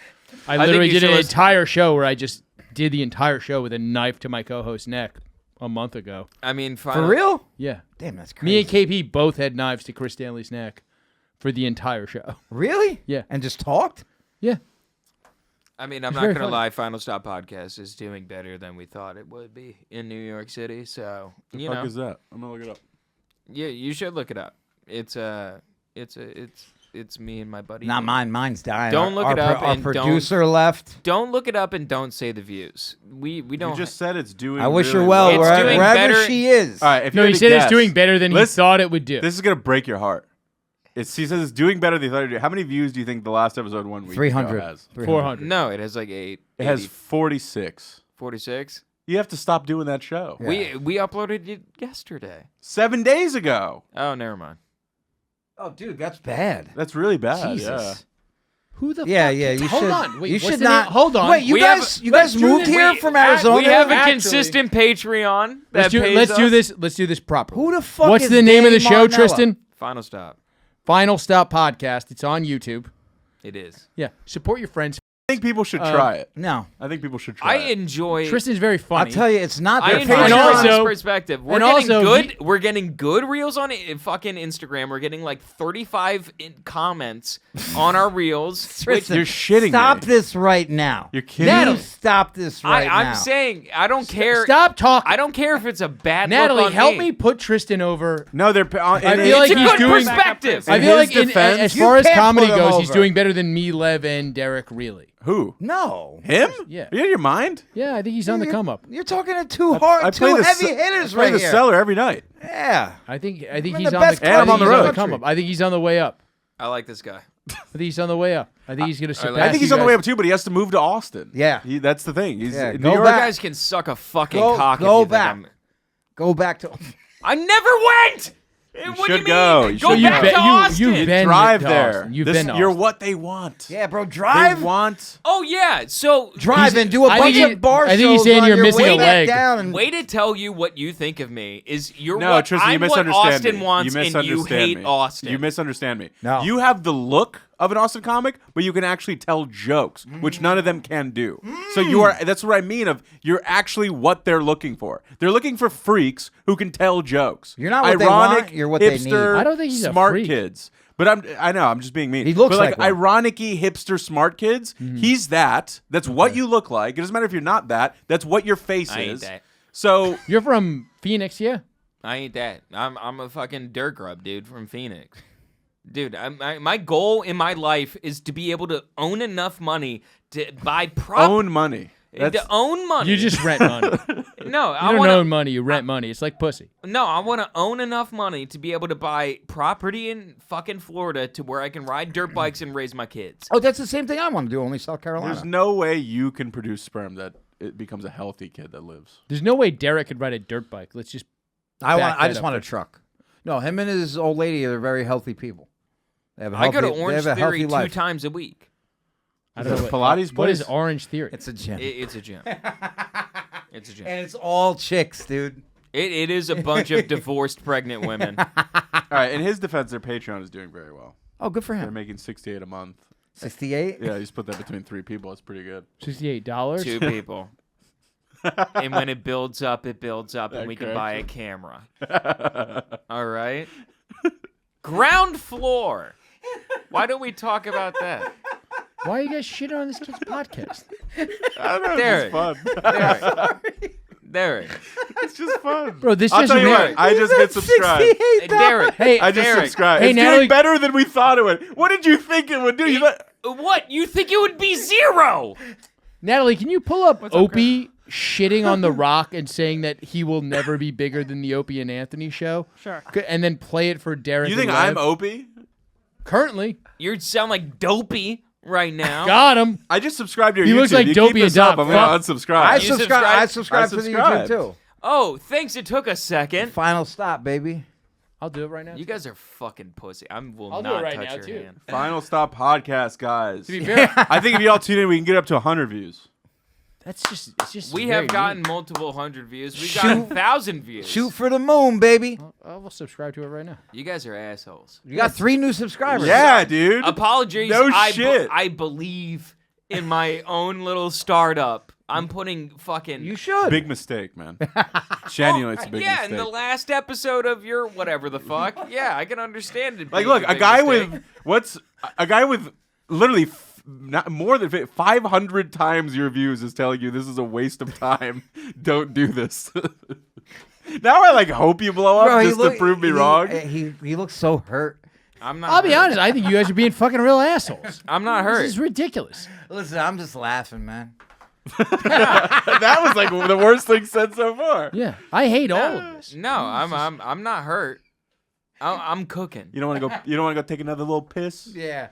I think literally you did should an listen- entire show where I just did the entire show with a knife to my co-host's neck a month ago. I mean, For real? Yeah. Damn, that's Me crazy. and KP both had knives to Chris Stanley's neck for the entire show. Really? Yeah. And just talked? Yeah. I mean, I'm It's not very going to funny. lie. Final Stop Podcast is doing better than we thought it would be in New York City. So, The you fuck know. is that? I'm gonna look it up. Yeah, you should look it up. It's me and my buddy. Not Nick. mine. Mine's dying. Don't look it up Our and producer left. Don't look it up and don't say the views. We don't. You just said it's doing. I wish really her well It's doing wherever better- she is. All right, if No, you he had to said it's guess, doing better than he listen, thought it would do. This is gonna break your heart. He says it's doing better than he thought it would do. How many views do you think the last episode 1 week ago 300. has? 400. No, it has like 8. It has 46. 46. You have to stop doing that show. Yeah. We uploaded it yesterday. 7 days ago. Oh, never mind. Oh, dude, that's bad. That's really bad. Jesus. Yeah. Who the Yeah, fuck? yeah. You Hold should. on. Wait, you what's should the name? not. Hold on. Wait, you We have- guys let's do moved this. here Wait, from Arizona? We have a Actually- consistent Patreon that Let's do, pays let's do us. this. Let's do this properly. Who the fuck What's is the name of the Danny show, Martinella? Tristan? Final Stop. Final Stop Podcast. It's on YouTube. It is. Yeah. Support your friends. I think people should try it. No. I think people should try I it. enjoy. Tristan's very funny. I'll tell you, it's not I their enjoy And your Patreon. also- honest perspective. We're and getting also good. he- We're getting good reels on fucking Instagram. We're getting like 35 comments on our reels. Tristan, You're shitting Stop me. this right now. You're kidding You me. stop this right now. I'm saying I don't care. Stop talking. I don't care if it's a bad Natalie, look on help me. me put Tristan over. No, they're. I feel like It's a he's good doing. perspective. I In feel his like defense- as You far as can't comedy put him goes, he's over. doing better than me, Lev, and Derek. Really? Who? No. Him? Yeah. Are you out of your mind? Yeah, I think he's on the come up. You're talking to two heavy hitters I play right the here. cellar every night. Yeah. I think I'm he's in on the best the. And I'm I on think the he's road. come up. I think he's on the way up. I like this guy. I think he's on the way up. I think he's gonna surpass. I think he's you on the way guys. up too, but he has to move to Austin. Yeah. That's the thing. He's Yeah, in go New York. back. You guys can suck a fucking Go- cock. go if you think back. I'm- Go back to. I never went. What do should you go. mean? You Go should back go. to Austin. You've been Drive to there. Austin. You've This- been to You're Austin. what they want. Yeah, bro. They Drive. want. Oh yeah. So Drive and do a I bunch think of bar I think he's shows saying on you're your missing way a back leg. down and way to tell you what you think of me is you're No, what Tristan, you I'm what misunderstand Austin me. wants, you and you misunderstand hate me. Austin. You misunderstand me. No. You have the look of an Austin comic, but you can actually tell jokes, which none of them can do. So you are. That's what I mean. You're actually what they're looking for. They're looking for freaks who can tell jokes. You're not what they Ironic, want, you're what they need. hipster, I don't think he's a smart freak. kids. But I know. I'm just being mean. He looks but like one. ironic-y hipster smart kids. He's that. That's what you look like. It doesn't matter if you're not that. That's what your face I ain't is. that. So You're from Phoenix, yeah? I ain't that. I'm a fucking dirt grub dude from Phoenix. Dude, my goal in my life is to be able to own enough money to buy own money. to own money. You just rent money. no, You I don't want own money. You rent money. It's like pussy. No, I want to own enough money to be able to buy property in fucking Florida to where I can ride dirt bikes and raise my kids. Oh, that's the same thing I want to do. Only South Carolina. There's no way you can produce sperm that it becomes a healthy kid that lives. There's no way Derek could ride a dirt bike. Let's just. I back that just up want a first. truck. No, him and his old lady are very healthy people. They have a I go to healthy- they Orange have a Theory healthy 2 life. times a week. I don't know Is it Pilates What is place? Orange Theory? It's a gym. It's a gym. It's a gym. And it's all chicks, dude. It is a bunch of divorced pregnant women. All right. In his defense, their Patreon is doing very well. Oh, good for They're him. making $68 a month. 68? Yeah, you just put that between 3 people. It's pretty good. $68. 2 people. And when it builds up, and we can buy a correct. camera. All right? Ground floor. Why don't we talk about that? Why are you guys shitting on this kid's podcast? I don't know. Derek. It's fun. Derek. It's just fun. Bro, this I'll just tell you ran- what. I just hit subscribe. Hey, Derek. Hey, I just Derek. subscribed. Hey, It's Natalie- doing better than we thought it would. What did you think it would do? You thought, What? You think it would be 0? Natalie, can you pull up Opie shitting on The Rock and saying that he will never be bigger than the Opie and Anthony show? Sure. And then play it for Derek. you think and I'm Lev? Opie? Currently. You sound like Dopey right now. Got him. I just subscribed to your He YouTube. looks like you Dopey keep this and up, Doc. I'm going to unsubscribe. I You subscribe subscribed? to the YouTube, subscribed. too. Oh, thanks. It took a second. Final stop, baby. I'll do it right now. You guys are fucking pussy. I will I'll do not it right touch now, your too. hand. Final Stop Podcast, guys. To be fair, I think if y'all tune in, we can get up to 100 views. it's just. We very have gotten neat. multiple 100 views. We've gotten 1,000 views. Shoot for the moon, baby. I will subscribe to it right now. You guys are assholes. You got 3 new subscribers. Yeah, dude. Apologies. No I shit. I believe in my own little startup. I'm putting fucking. You should. Big mistake, man. Genuinely, it's a big yeah, mistake. in the last episode of your whatever the fuck. Yeah, I can understand it. Like, being look, a a big guy mistake. with a guy with literally not more than 500 times your views is telling you this is a waste of time. Don't do this. Now I hope you blow up just to prove me wrong. He looks so hurt. I'm not. I'll be honest. I think you guys are being fucking real assholes. I'm not hurt. This is ridiculous. Listen, I'm just laughing, man. That was the worst thing said so far. Yeah, I hate all of this. No, I'm not hurt. I'm cooking. You don't want to go. You don't want to go take another little piss. Yeah.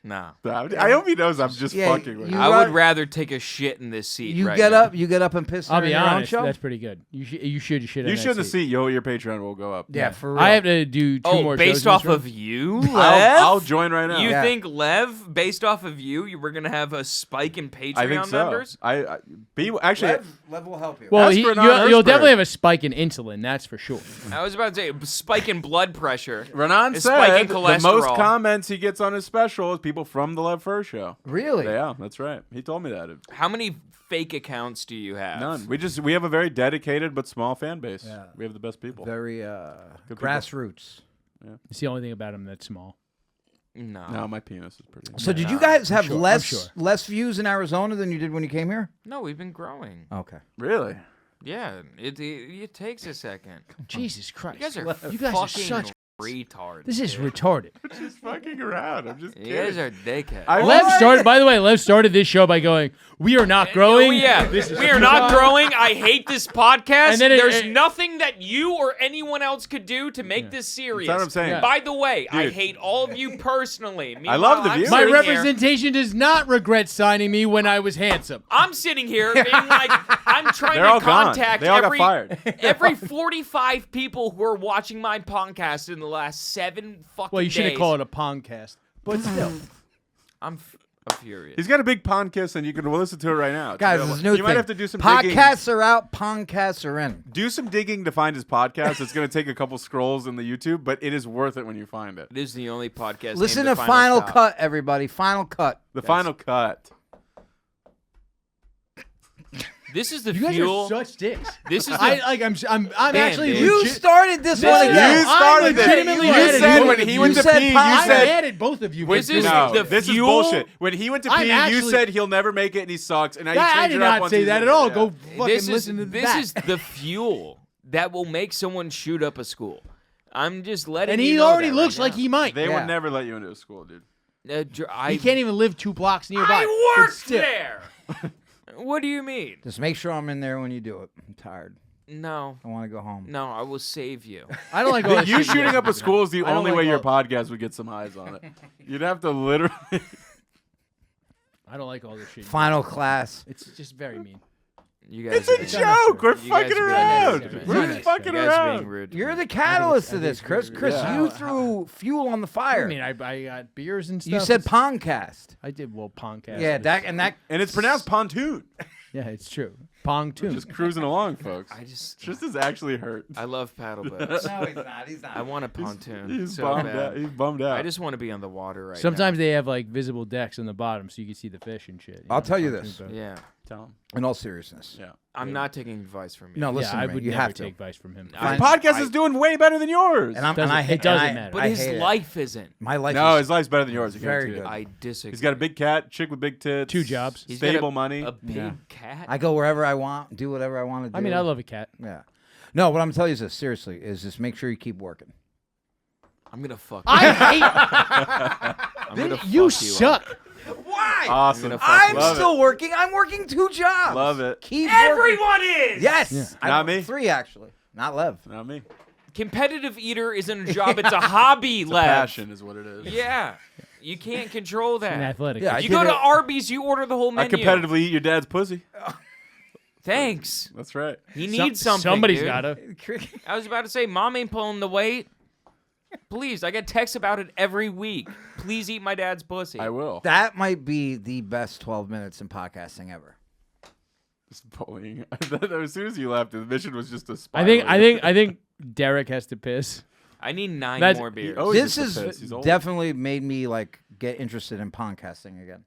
No. I hope he knows I'm just fucking with him. I would rather take a shit in this seat. You right get now. up. You get up and piss. I'll in be your own honest. show? That's pretty good. You should shit. You should the seat. Your Patreon will go up. Yeah, for real. I have to do two more shows based in this off room. of you, Lev? I'll join right now. You Yeah. think Lev, based off of you were gonna have a spike in Patreon I think so. members? Actually. Lev will help you. Well, Ask for an honor you'll Hertzberg. definitely have a spike in insulin. That's for sure. I was about to say spike in blood pressure. Renan A said spike in the most cholesterol. comments he gets on his special is people from the Lev Fer Show. Really? Yeah, that's right. He told me that. How many fake accounts do you have? None. We have a very dedicated but small fan base. Yeah. We have the best people. Very people. grassroots. It's the only thing about him that's small. No. No, my penis is pretty. So did you guys have sure, I'm less sure. less views in Arizona than you did when you came here? No, we've been growing. Okay. Really? Yeah, it takes a second. Jesus Christ! You guys are you guys are fucking such. retards. This is dude. retarded. I'm just fucking around. I'm just You kidding. guys are dickheads. Lev started. By the way, Lev started this show by going, "We are not growing. Oh, yeah, This is we are not growing. I hate this podcast. And then There's nothing that you or anyone else could do to make this serious. That's what I'm saying. Yeah. By the way, I Dude. hate all of you personally. I love the Meanwhile, views. My sitting here- representation does not regret signing me when I was handsome." I'm sitting here being like, I'm trying They're to all gone. contact They all got every fired. every 45 people who are watching my podcast in the last 7 fucking Well, you should have days. called it a Pongcast, but still. I'm furious. He's got a big pond kiss, and you can listen to it right now. It's Guys, available. this is new You thing. might have to do some digging. Podcasts are out, Pongcasts are in. Do some digging to find his podcast. It's going to take a couple scrolls in the YouTube, but it is worth it when you find it. It is the only podcast. Listen named to The Final Stop. Cut, everybody. Final Cut. The final cut. This is the You guys fuel. are such dicks. This is the I'm actually dude. You legit. started this No, one you again. started this. legitimately You added said both when of he you. went to said pee, you pie. I said added both of you. This but is no. the This fuel? is bullshit. When he went to I'm pee, you actually- said he'll never make it and he sucks. And now you I changed did it up not once say he's that in at all. there. Go fucking this is listen to this that. is the fuel that will make someone shoot up a school. I'm just letting and you he know already that looks right like he might. They Yeah. would never let you into a school, dude. now. He can't even live 2 blocks nearby. I but worked still. there. What do you mean? Just make sure I'm in there when you do it. I'm tired. No, I want to go home. no, I will save you. I don't like all this You shit shooting guys up do. a school is the I don't only like way your all- podcast would get some eyes on it. You'd have to literally. I don't like all this shit. Final class. It's just very mean. You guys It's a are being- joke. We're You guys fucking are being around. rude. We're Nice. fucking You guys are being around. rude. to You're me. the catalyst to I this, think Chris. you're- Chris, yeah. you threw fuel on the fire. I mean, I got beers and stuff. you said It's- Pongcast. I did. Well, Pongcast. Yeah, is- that And it's pronounced pontoon. Yeah, it's true. Pong too. Just cruising along, folks. I just Tristan's actually hurt. I love paddle boats. No, he's not. He's not. I want a pontoon. He's so bummed bad. out. He's bummed out. I just want to be on the water right Sometimes they have like visible decks on the bottom, so you can see the fish and shit. I'll tell you pontoon this. boat. now. Yeah, Tell him. In all seriousness. Yeah. I'm not taking advice from you. No, listen, yeah, I to me. would You never have to. take advice from him. His I- podcast is doing way better than yours. And I'm Doesn't- and I hate it doesn't and I- matter. But I his hate it. life isn't. My life. no, is his life's better than yours. I very guarantee it. good. I disagree. He's got a big cat, chick with big tits, 2 jobs. He's got stable money. A big Yeah. cat. I go wherever I want, do whatever I want to do. I mean, I love a cat. Yeah. No, what I'm telling you is this. Seriously, is just make sure you keep working. I'm gonna fuck. I hate. I'm gonna You fuck suck. Why? Awesome. gonna fuck I'm Love still working. I'm working 2 jobs. Love it. Keep working. Everyone is. Yes. I- Not me. 3 actually. Not Lev. Not me. Competitive eater isn't a job. It's a hobby, It's a Lev. passion is what it is. Yeah. You can't control An that. athletic. Yeah, I You did go it- to Arby's, you order the whole I menu. competitively eat your dad's pussy. Thanks. That's right. He needs something. Somebody's dude. gotta. I was about to say, Mom ain't pulling the weight. Please, I get texts about it every week. Please eat my dad's pussy. I will. That might be the best 12 minutes in podcasting ever. Just bullying. As soon as you left, the mission was just a spy. I think Derek has to piss. I need 9 That's- more beers. Oh, This he's just a has piss. He's old. definitely made me like get interested in podcasting again.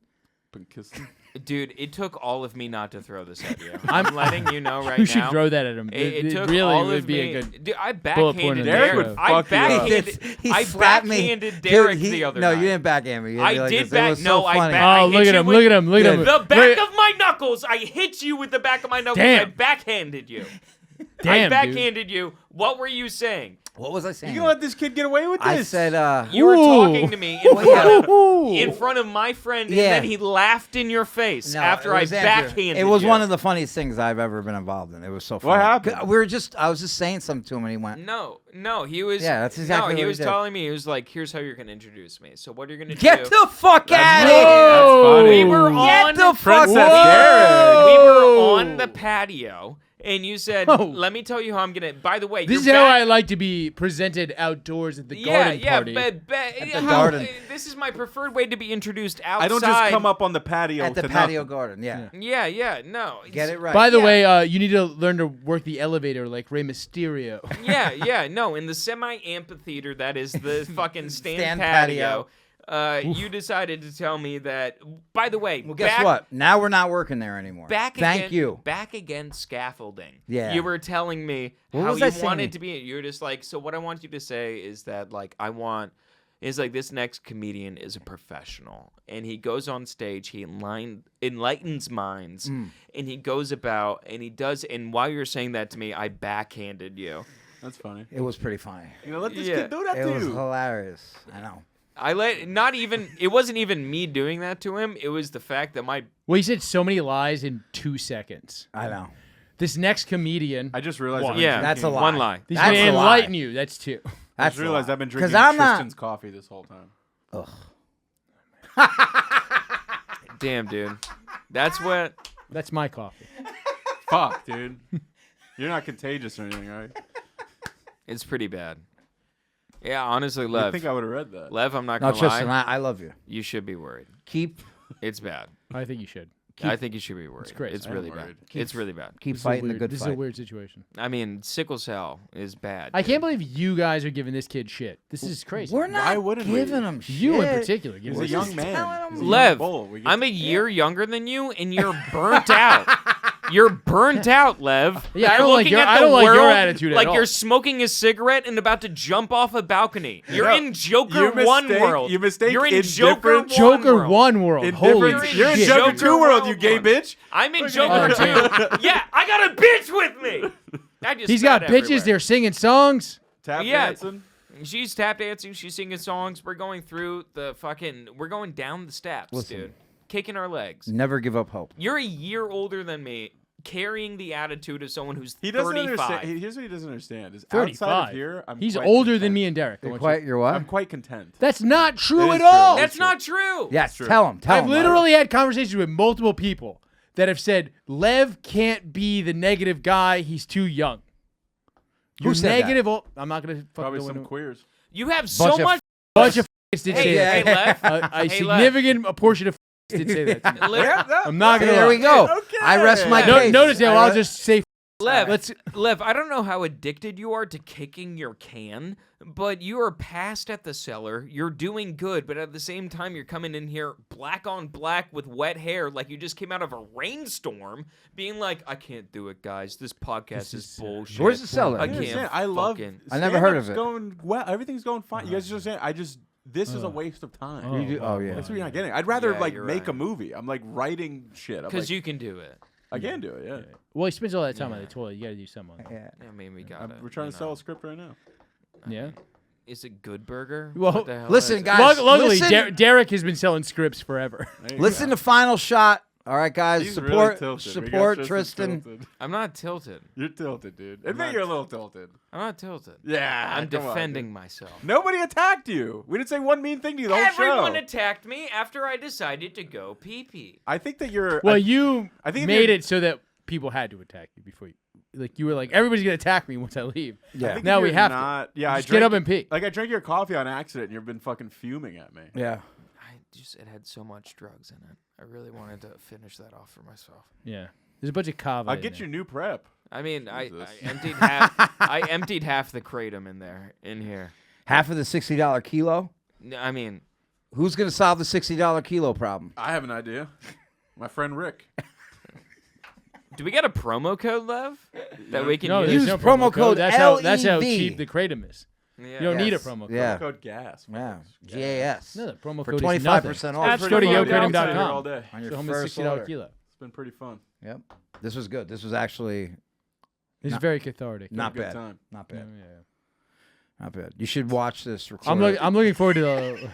and kiss him. Dude, it took all of me not to throw this at you. I'm letting you know right now. You should throw that at him. It took really all would of be me. a good. Dude, I bullet point backhanded in Derek the would show. I fuck you up. backhanded. He I slapped me. backhanded Derek Dude, the other no, night. you didn't backhand me. You I like did this. It back. was No, so I funny. back. Oh, look at him! Look at him! Look at him! The back of my knuckles. I hit you with the back of my knuckles. I Damn. backhanded you. Damn, I dude. backhanded you. What were you saying? What was I saying? You gonna let this kid get away with this? I said, You were Ooh. talking to me Ooh. in front of my friend, and Yeah. then he laughed in your face no, after it I was Andrew. backhanded It was you. one of the funniest things I've ever been involved in. It was so funny. What happened? I was just saying something to him, and he went, No, he was. Yeah, that's exactly No, he what he was did. telling me. He was like, "Here's how you're gonna introduce me. So what you're gonna "Get do?" the fuck out of That's here! funny. We were Get on the fuck Princess out! Derek. We were on the patio, and you said, Oh. "Let me tell you how I'm gonna." By the way, This is you're how back- I like to be presented outdoors at the Yeah, garden yeah, party. the how- garden. This is my preferred way to be introduced outside. I don't just come up on the patio At the to patio nothing. garden, yeah. Yeah, no. Get it right. By the Yeah. way, you need to learn to work the elevator like Rey Mysterio. Yeah, no. In the semi-amphitheater that is the fucking stand Stand patio, you decided to tell me that. By the way, Well, guess what? Now we're not working there anymore. Thank you. Back against scaffolding. Yeah. You were telling me What how was you I saying? wanted to be. You were just like, so what I want you to say is that like is like this next comedian is a professional, and he goes on stage, he enlightens minds, and he goes about and he does. And while you were saying that to me, I backhanded you. That's funny. It was pretty funny. You know, let this Yeah. kid do that It to was you. hilarious. I know. It wasn't even me doing that to him. It was the fact that Well, he said so many lies in 2 seconds. I know. This next comedian, I just realized. One. I've been Yeah, That's a drinking- lie. one lie. he's That's going to a lie. enlighten you. That's 2. I That's just realized I've been drinking I'm Tristan's not. coffee this whole time. Damn, dude. That's what. That's my coffee. Fuck, dude. You're not contagious or anything, right? It's pretty bad. Yeah, honestly, I Lev. think I would have read that. Lev, I'm not No, gonna Tristan, lie. I love you. You should be worried. Keep It's bad. I think you should. I think you should be worried. great. It's I am really bad. worried. It's really bad. keep This is a fighting the weird- good This is fight. a weird situation. I mean, sickle cell is bad. I dude. can't believe you guys are giving this kid shit. This is crazy. We're not Why wouldn't we? giving him shit. You in particular. He's Giving a this young shit. man. telling He's a him- young Lev, bull. We get I'm a year younger than you, and you're burnt out. You're burnt out, Lev. Yeah, I You're don't like looking your- at I the don't like your world attitude at like all. you're smoking a cigarette and about to jump off a balcony. You're No, in Joker you 1 mistake- world. you mistake You're in Joker indifferent- 1 Joker world. 1 world. Holy Indifferent- shit. You're in Joker Joker 2 world, you world gay one. bitch. I'm in Oh, Joker 2. Yeah, I got a bitch with me. I just He's got spat bitches. everywhere. They're singing songs. Tap Yeah. dancing. She's tap dancing. She's singing songs. We're going through the fucking. We're going down the steps, Listen. dude. Kicking our legs. Never give up hope. You're a year older than me, carrying the attitude of someone who's He doesn't 35. understand. Here's what he doesn't understand: is 35. outside of here, He's quite older content. than me and Derek. I want you- You're what? I'm quite content. That's not true It at is true. all. That's That's not true. Yes, true. tell him. Tell I've him. literally had conversations with multiple people that have said Lev can't be the negative guy. He's too young. You're said that? negative. Oh, I'm not gonna fuck Probably the some window. queers. You have so Bunch of much. Bunch of did Hey, say hey, that. Lev. A Hey, Lev. significant portion of did say that. to me. Lev, I'm not gonna. There lie. we go. Okay. I rest my No- case. Notice how I I'll re- just say. Lev, Lev, I don't know how addicted you are to kicking your can, but you are passed at the cellar. You're doing good, but at the same time, you're coming in here black on black with wet hair, like you just came out of a rainstorm, being like, "I can't do it, guys. This podcast is bullshit." Where's the cellar? I I can't. understand. I love. fucking- I never heard of stand-up's it. Going well. Everything's going fine. You guys just saying. This is a waste of time. You do- oh, yeah. That's what you're not getting. I'd rather Yeah, like you're make right. a movie. I'm like writing shit. I'm Because like, you can do it. I can do it. Yeah. Well, he spends all that time on the toilet. You got to do something. Yeah. I mean, we got it. We're trying to sell a script right now. Yeah. Is it Good Burger? Well, What the hell listen, is it? guys. Luckily, listen- Derek has been selling scripts forever. There you Listen go. to Final Shot. All right, guys. He's really support tilted. We got support Tristan. tilted. I'm not tilted. You're tilted, dude. I'm Admit not- you're a little tilted. I'm not tilted. Yeah. I'm come on, defending dude. myself. Nobody attacked you. We didn't say one mean thing to you the whole Everyone show. attacked me after I decided to go pee-pee. I think that you're. Well, I, you I think if made you're- it so that people had to attack you before you. Like you were like, everybody's gonna attack me once I leave. I Yeah. think Now if we you're have to. not, Yeah, I Just get drank, up and pee. Like I drank your coffee on accident, and you've been fucking fuming at me. Yeah. It had so much drugs in it. I really wanted to finish that off for myself. Yeah. There's a bunch of kava. I'll in get there. you new prep. I mean, I Jesus. emptied half. I emptied half the kratom in here. Half of the $60 kilo. I mean, Who's going to solve the $60 kilo problem? I have an idea. My friend Rick. Do we get a promo code, Lev? That we can No, use? there's Use no promo code That's how LEV. cheap the kratom is. Yeah. You don't need a Yes. promo code. Yeah. Code gas. Yeah. folks. GAS. No, the promo For code 25% is nothing. off. That's Just go to pretty fun. yokratom.com. all day. On your Show him a first $60 order. kilo. It's been pretty fun. Yep. This was good. This was actually It's Not- very cathartic. not good bad. time. Not Yeah, bad. yeah. Not bad. You should watch this. I'm looking forward to the.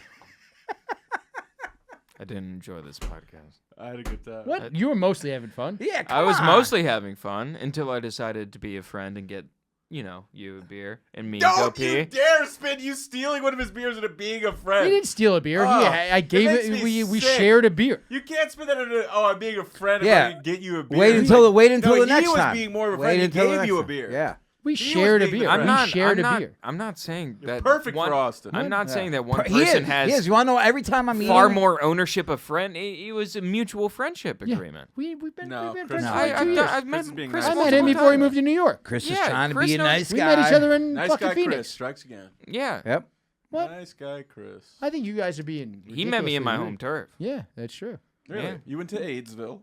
I didn't enjoy this podcast. I had a good time. What? You were mostly having fun. Yeah, I was mostly having fun until I decided to be a friend and get, you a beer and me go Don't pee. you dare spin you stealing one of his beers into being a friend. We didn't steal a beer. Oh, I gave makes it. me We sick. shared a beer. You can't spin that into, I'm being a friend Yeah. if I can get you a beer. Wait It's until like, the no, next he was time. being more of a Wait friend. He until the gave next you a time. beer. Yeah. We He was shared a being beer. the We friend. shared a beer. I'm not saying that perfect one, for Austin. I'm not saying that one He person is. has He is. You want to know? Every time I'm far eating, more ownership of friend. It was a mutual friendship Yeah. agreement. We've been No, friends Chris- for I, like I've, 2 done- years. I've met Chris is being Chris nice. I Chris met multiple him before he times. moved to New York. Chris is Yeah, trying to Chris be a knows- nice We guy. met each other in Nice fucking guy Phoenix. Chris strikes again. Yeah. Yep. What? Nice guy Chris. I think you guys are being. He met me in my ridiculously home rude. turf. Yeah, that's true. Really? Yeah. You went to Aidsville.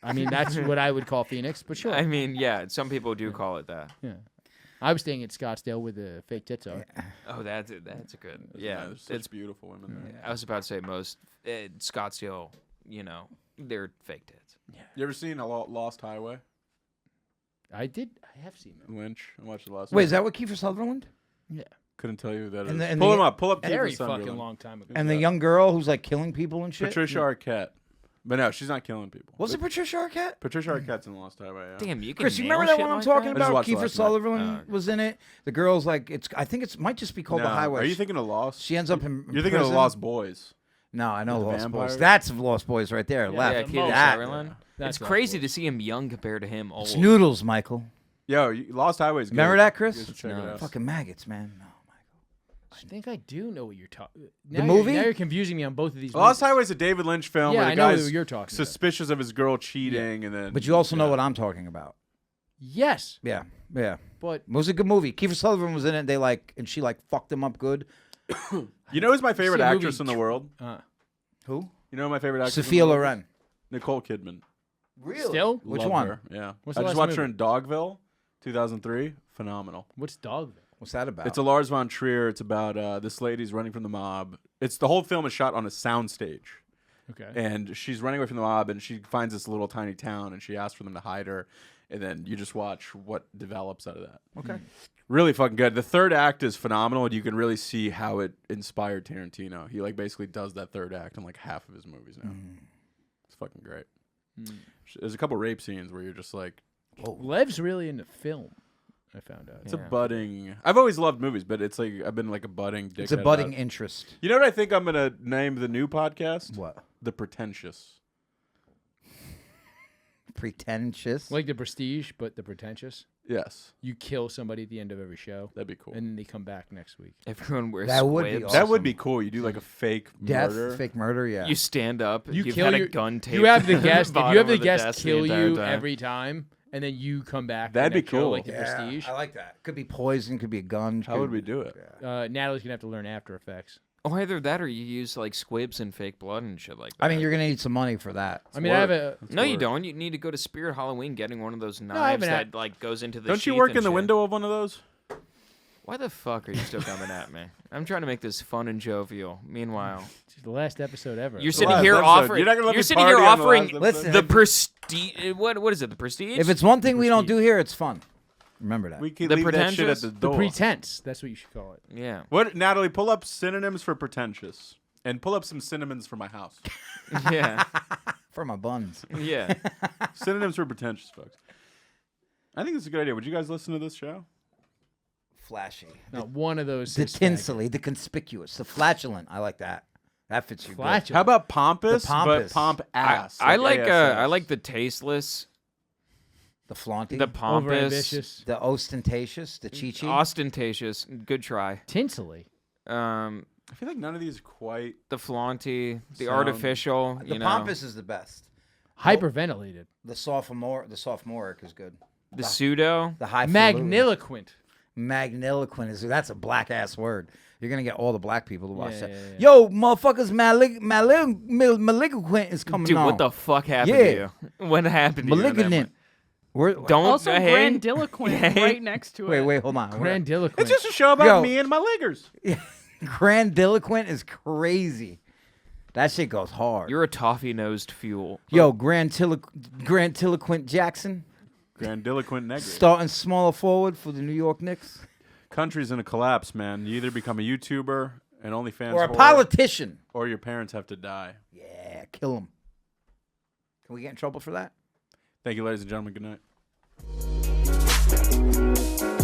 I mean, that's what I would call Phoenix, but sure. I mean, yeah, some people do call it that. Yeah. I was staying at Scottsdale with the fake tits are. Oh, that's a good. Yeah, There's such it's. beautiful women there. I was about to say most Scottsdale. They're fake tits. You ever seen a Lost Highway? I have seen that. Lynch. I watched the last Wait, one. is that what Kiefer Sutherland? Yeah. Couldn't tell you who that is. And the- and pull the- him up. Pull up Very Kiefer fucking Sutherland. long time ago. And the young girl who's like killing people and shit. Patricia Arquette. But no, she's not killing people. Was it Patricia Arquette? Patricia Arquette's in Lost Highway, yeah. Damn, you can. Chris, you nail remember that shit one I'm like talking that? I just about? watched it Kiefer last night. Sutherland was in it. The girl's like, I think it might just be called No, The Highway. Are you thinking of Lost? She ends up in You're thinking of prison. Lost Boys. No, I know The Lost vampires? Boys. That's Lost Boys right there. Yeah, left. Yeah, the Kiefer most. Sutherland. That's It's Lost crazy Boys. to see him young compared to him old. It's noodles, Michael. Yo, Lost Highway's good. Remember that, Chris? You guys should check it No. out. Fucking maggots, man. No, I think I do know what you're talking. movie? Now you're confusing me on both of these. Lost movies. Highway's a David Lynch film Yeah, where I the know guy's who you're talking about. suspicious of his girl cheating, and then. But you also know yeah. what I'm talking about. Yes, Yeah, yeah. but It was a good movie. Kiefer Sutherland was in it. And she fucked him up good. You know who's my favorite See a actress movie in the world? Who? You know who my favorite actress? in Sophia the world is? Loren. Nicole Kidman. Really? still, Which Love one? her, yeah. What's I the just last watched her movie? in Dogville, 2003. Phenomenal. what's Dogville? What's that about? It's a Lars von Trier. It's about this lady's running from the mob. The whole film is shot on a soundstage. Okay. And she's running away from the mob, and she finds this little tiny town, and she asks for them to hide her, and then you just watch what develops out of that. Okay. Really fucking good. The third act is phenomenal, and you can really see how it inspired Tarantino. He basically does that third act in half of his movies now. It's fucking great. There's a couple rape scenes where you're just like, Lev's really into film. I found out. it's a budding. I've always loved movies, but it's I've been a budding dickhead. It's a budding about it. interest. You know what I think I'm gonna name the new podcast? What? The Pretentious. Pretentious. Like the Prestige, but the pretentious. Yes, You kill somebody at the end of every show, that'd be cool. and then they come back next week. Everyone wears That would be squibs. awesome. That would be cool. You do a fake Death, murder. fake murder, yeah. You stand up. You You've kill had your a gun taped. You have the to guest. If you bottom have the of guest desk kill entire you time. every time, and then you come back. the That'd be next show, cool. like the Yeah, Prestige. I like that. Could be poison, could be a gun. How would we do it? Natalie's gonna have to learn After Effects. Oh, either that or you use squibs and fake blood and shit like that. I mean, you're going to need some money for that. I mean, I have a. No, you don't. You need to go to Spirit Halloween, getting one of those I knives haven't that goes into the. Don't you sheath work and in the shit. window of one of those? Why the fuck are you still coming at me? I'm trying to make this fun and jovial. Meanwhile, It's the last episode ever. you're The sitting last here episode. offering. You're not gonna let me sitting here party on the offering last episode? Listen, the prestige. What is it? The prestige? If it's one thing we don't do here, it's fun. Remember that. We can The leave that shit at pretentious? the the door. pretense. That's what you should call it. yeah. What, Natalie? Pull up synonyms for pretentious, and pull up some synonyms for my house. Yeah. For my buns. Yeah. Synonyms for pretentious, folks. I think it's a good idea. Would you guys listen to this show? Flashy. Not one of those. The is staggered. tinsely, the conspicuous, the flatulent. I like that. That fits you good. Flatulent. How about pompous, The pompous. but pomp ass? I ASS? like the tasteless, The flaunty. the pompous, Overambitious. the ostentatious. The chi-chi. ostentatious. Good try. Tinsely. I feel like none of these quite. The flaunty, the Sound- artificial. The pompous is the best. Hyperventilated. The sophomoric is good. the pseudo. The high Magniloquent. Magniloquent that's a black ass word. You're gonna get all the black people to watch that. Yeah. Yo, motherfuckers, malignant is coming Dude, on. what the fuck happened Yeah. to you? What happened to you? on that Malignant. one? Don't Also, hey, grandiloquent hey. right next to it. Wait, hold on. Grandiloquent. It's just a show about Yo. me and my liggers. Grandiloquent is crazy. That shit goes hard. You're a toffee-nosed fuel. Yo, Grandiloquent Jackson Grandiloquent negro. starting smaller forward for the New York Knicks. Country's in a collapse, man. You either become a YouTuber, an OnlyFans Or a whore, politician. or your parents have to die. Yeah, kill him. Can we get in trouble for that? Thank you, ladies and gentlemen. Good night.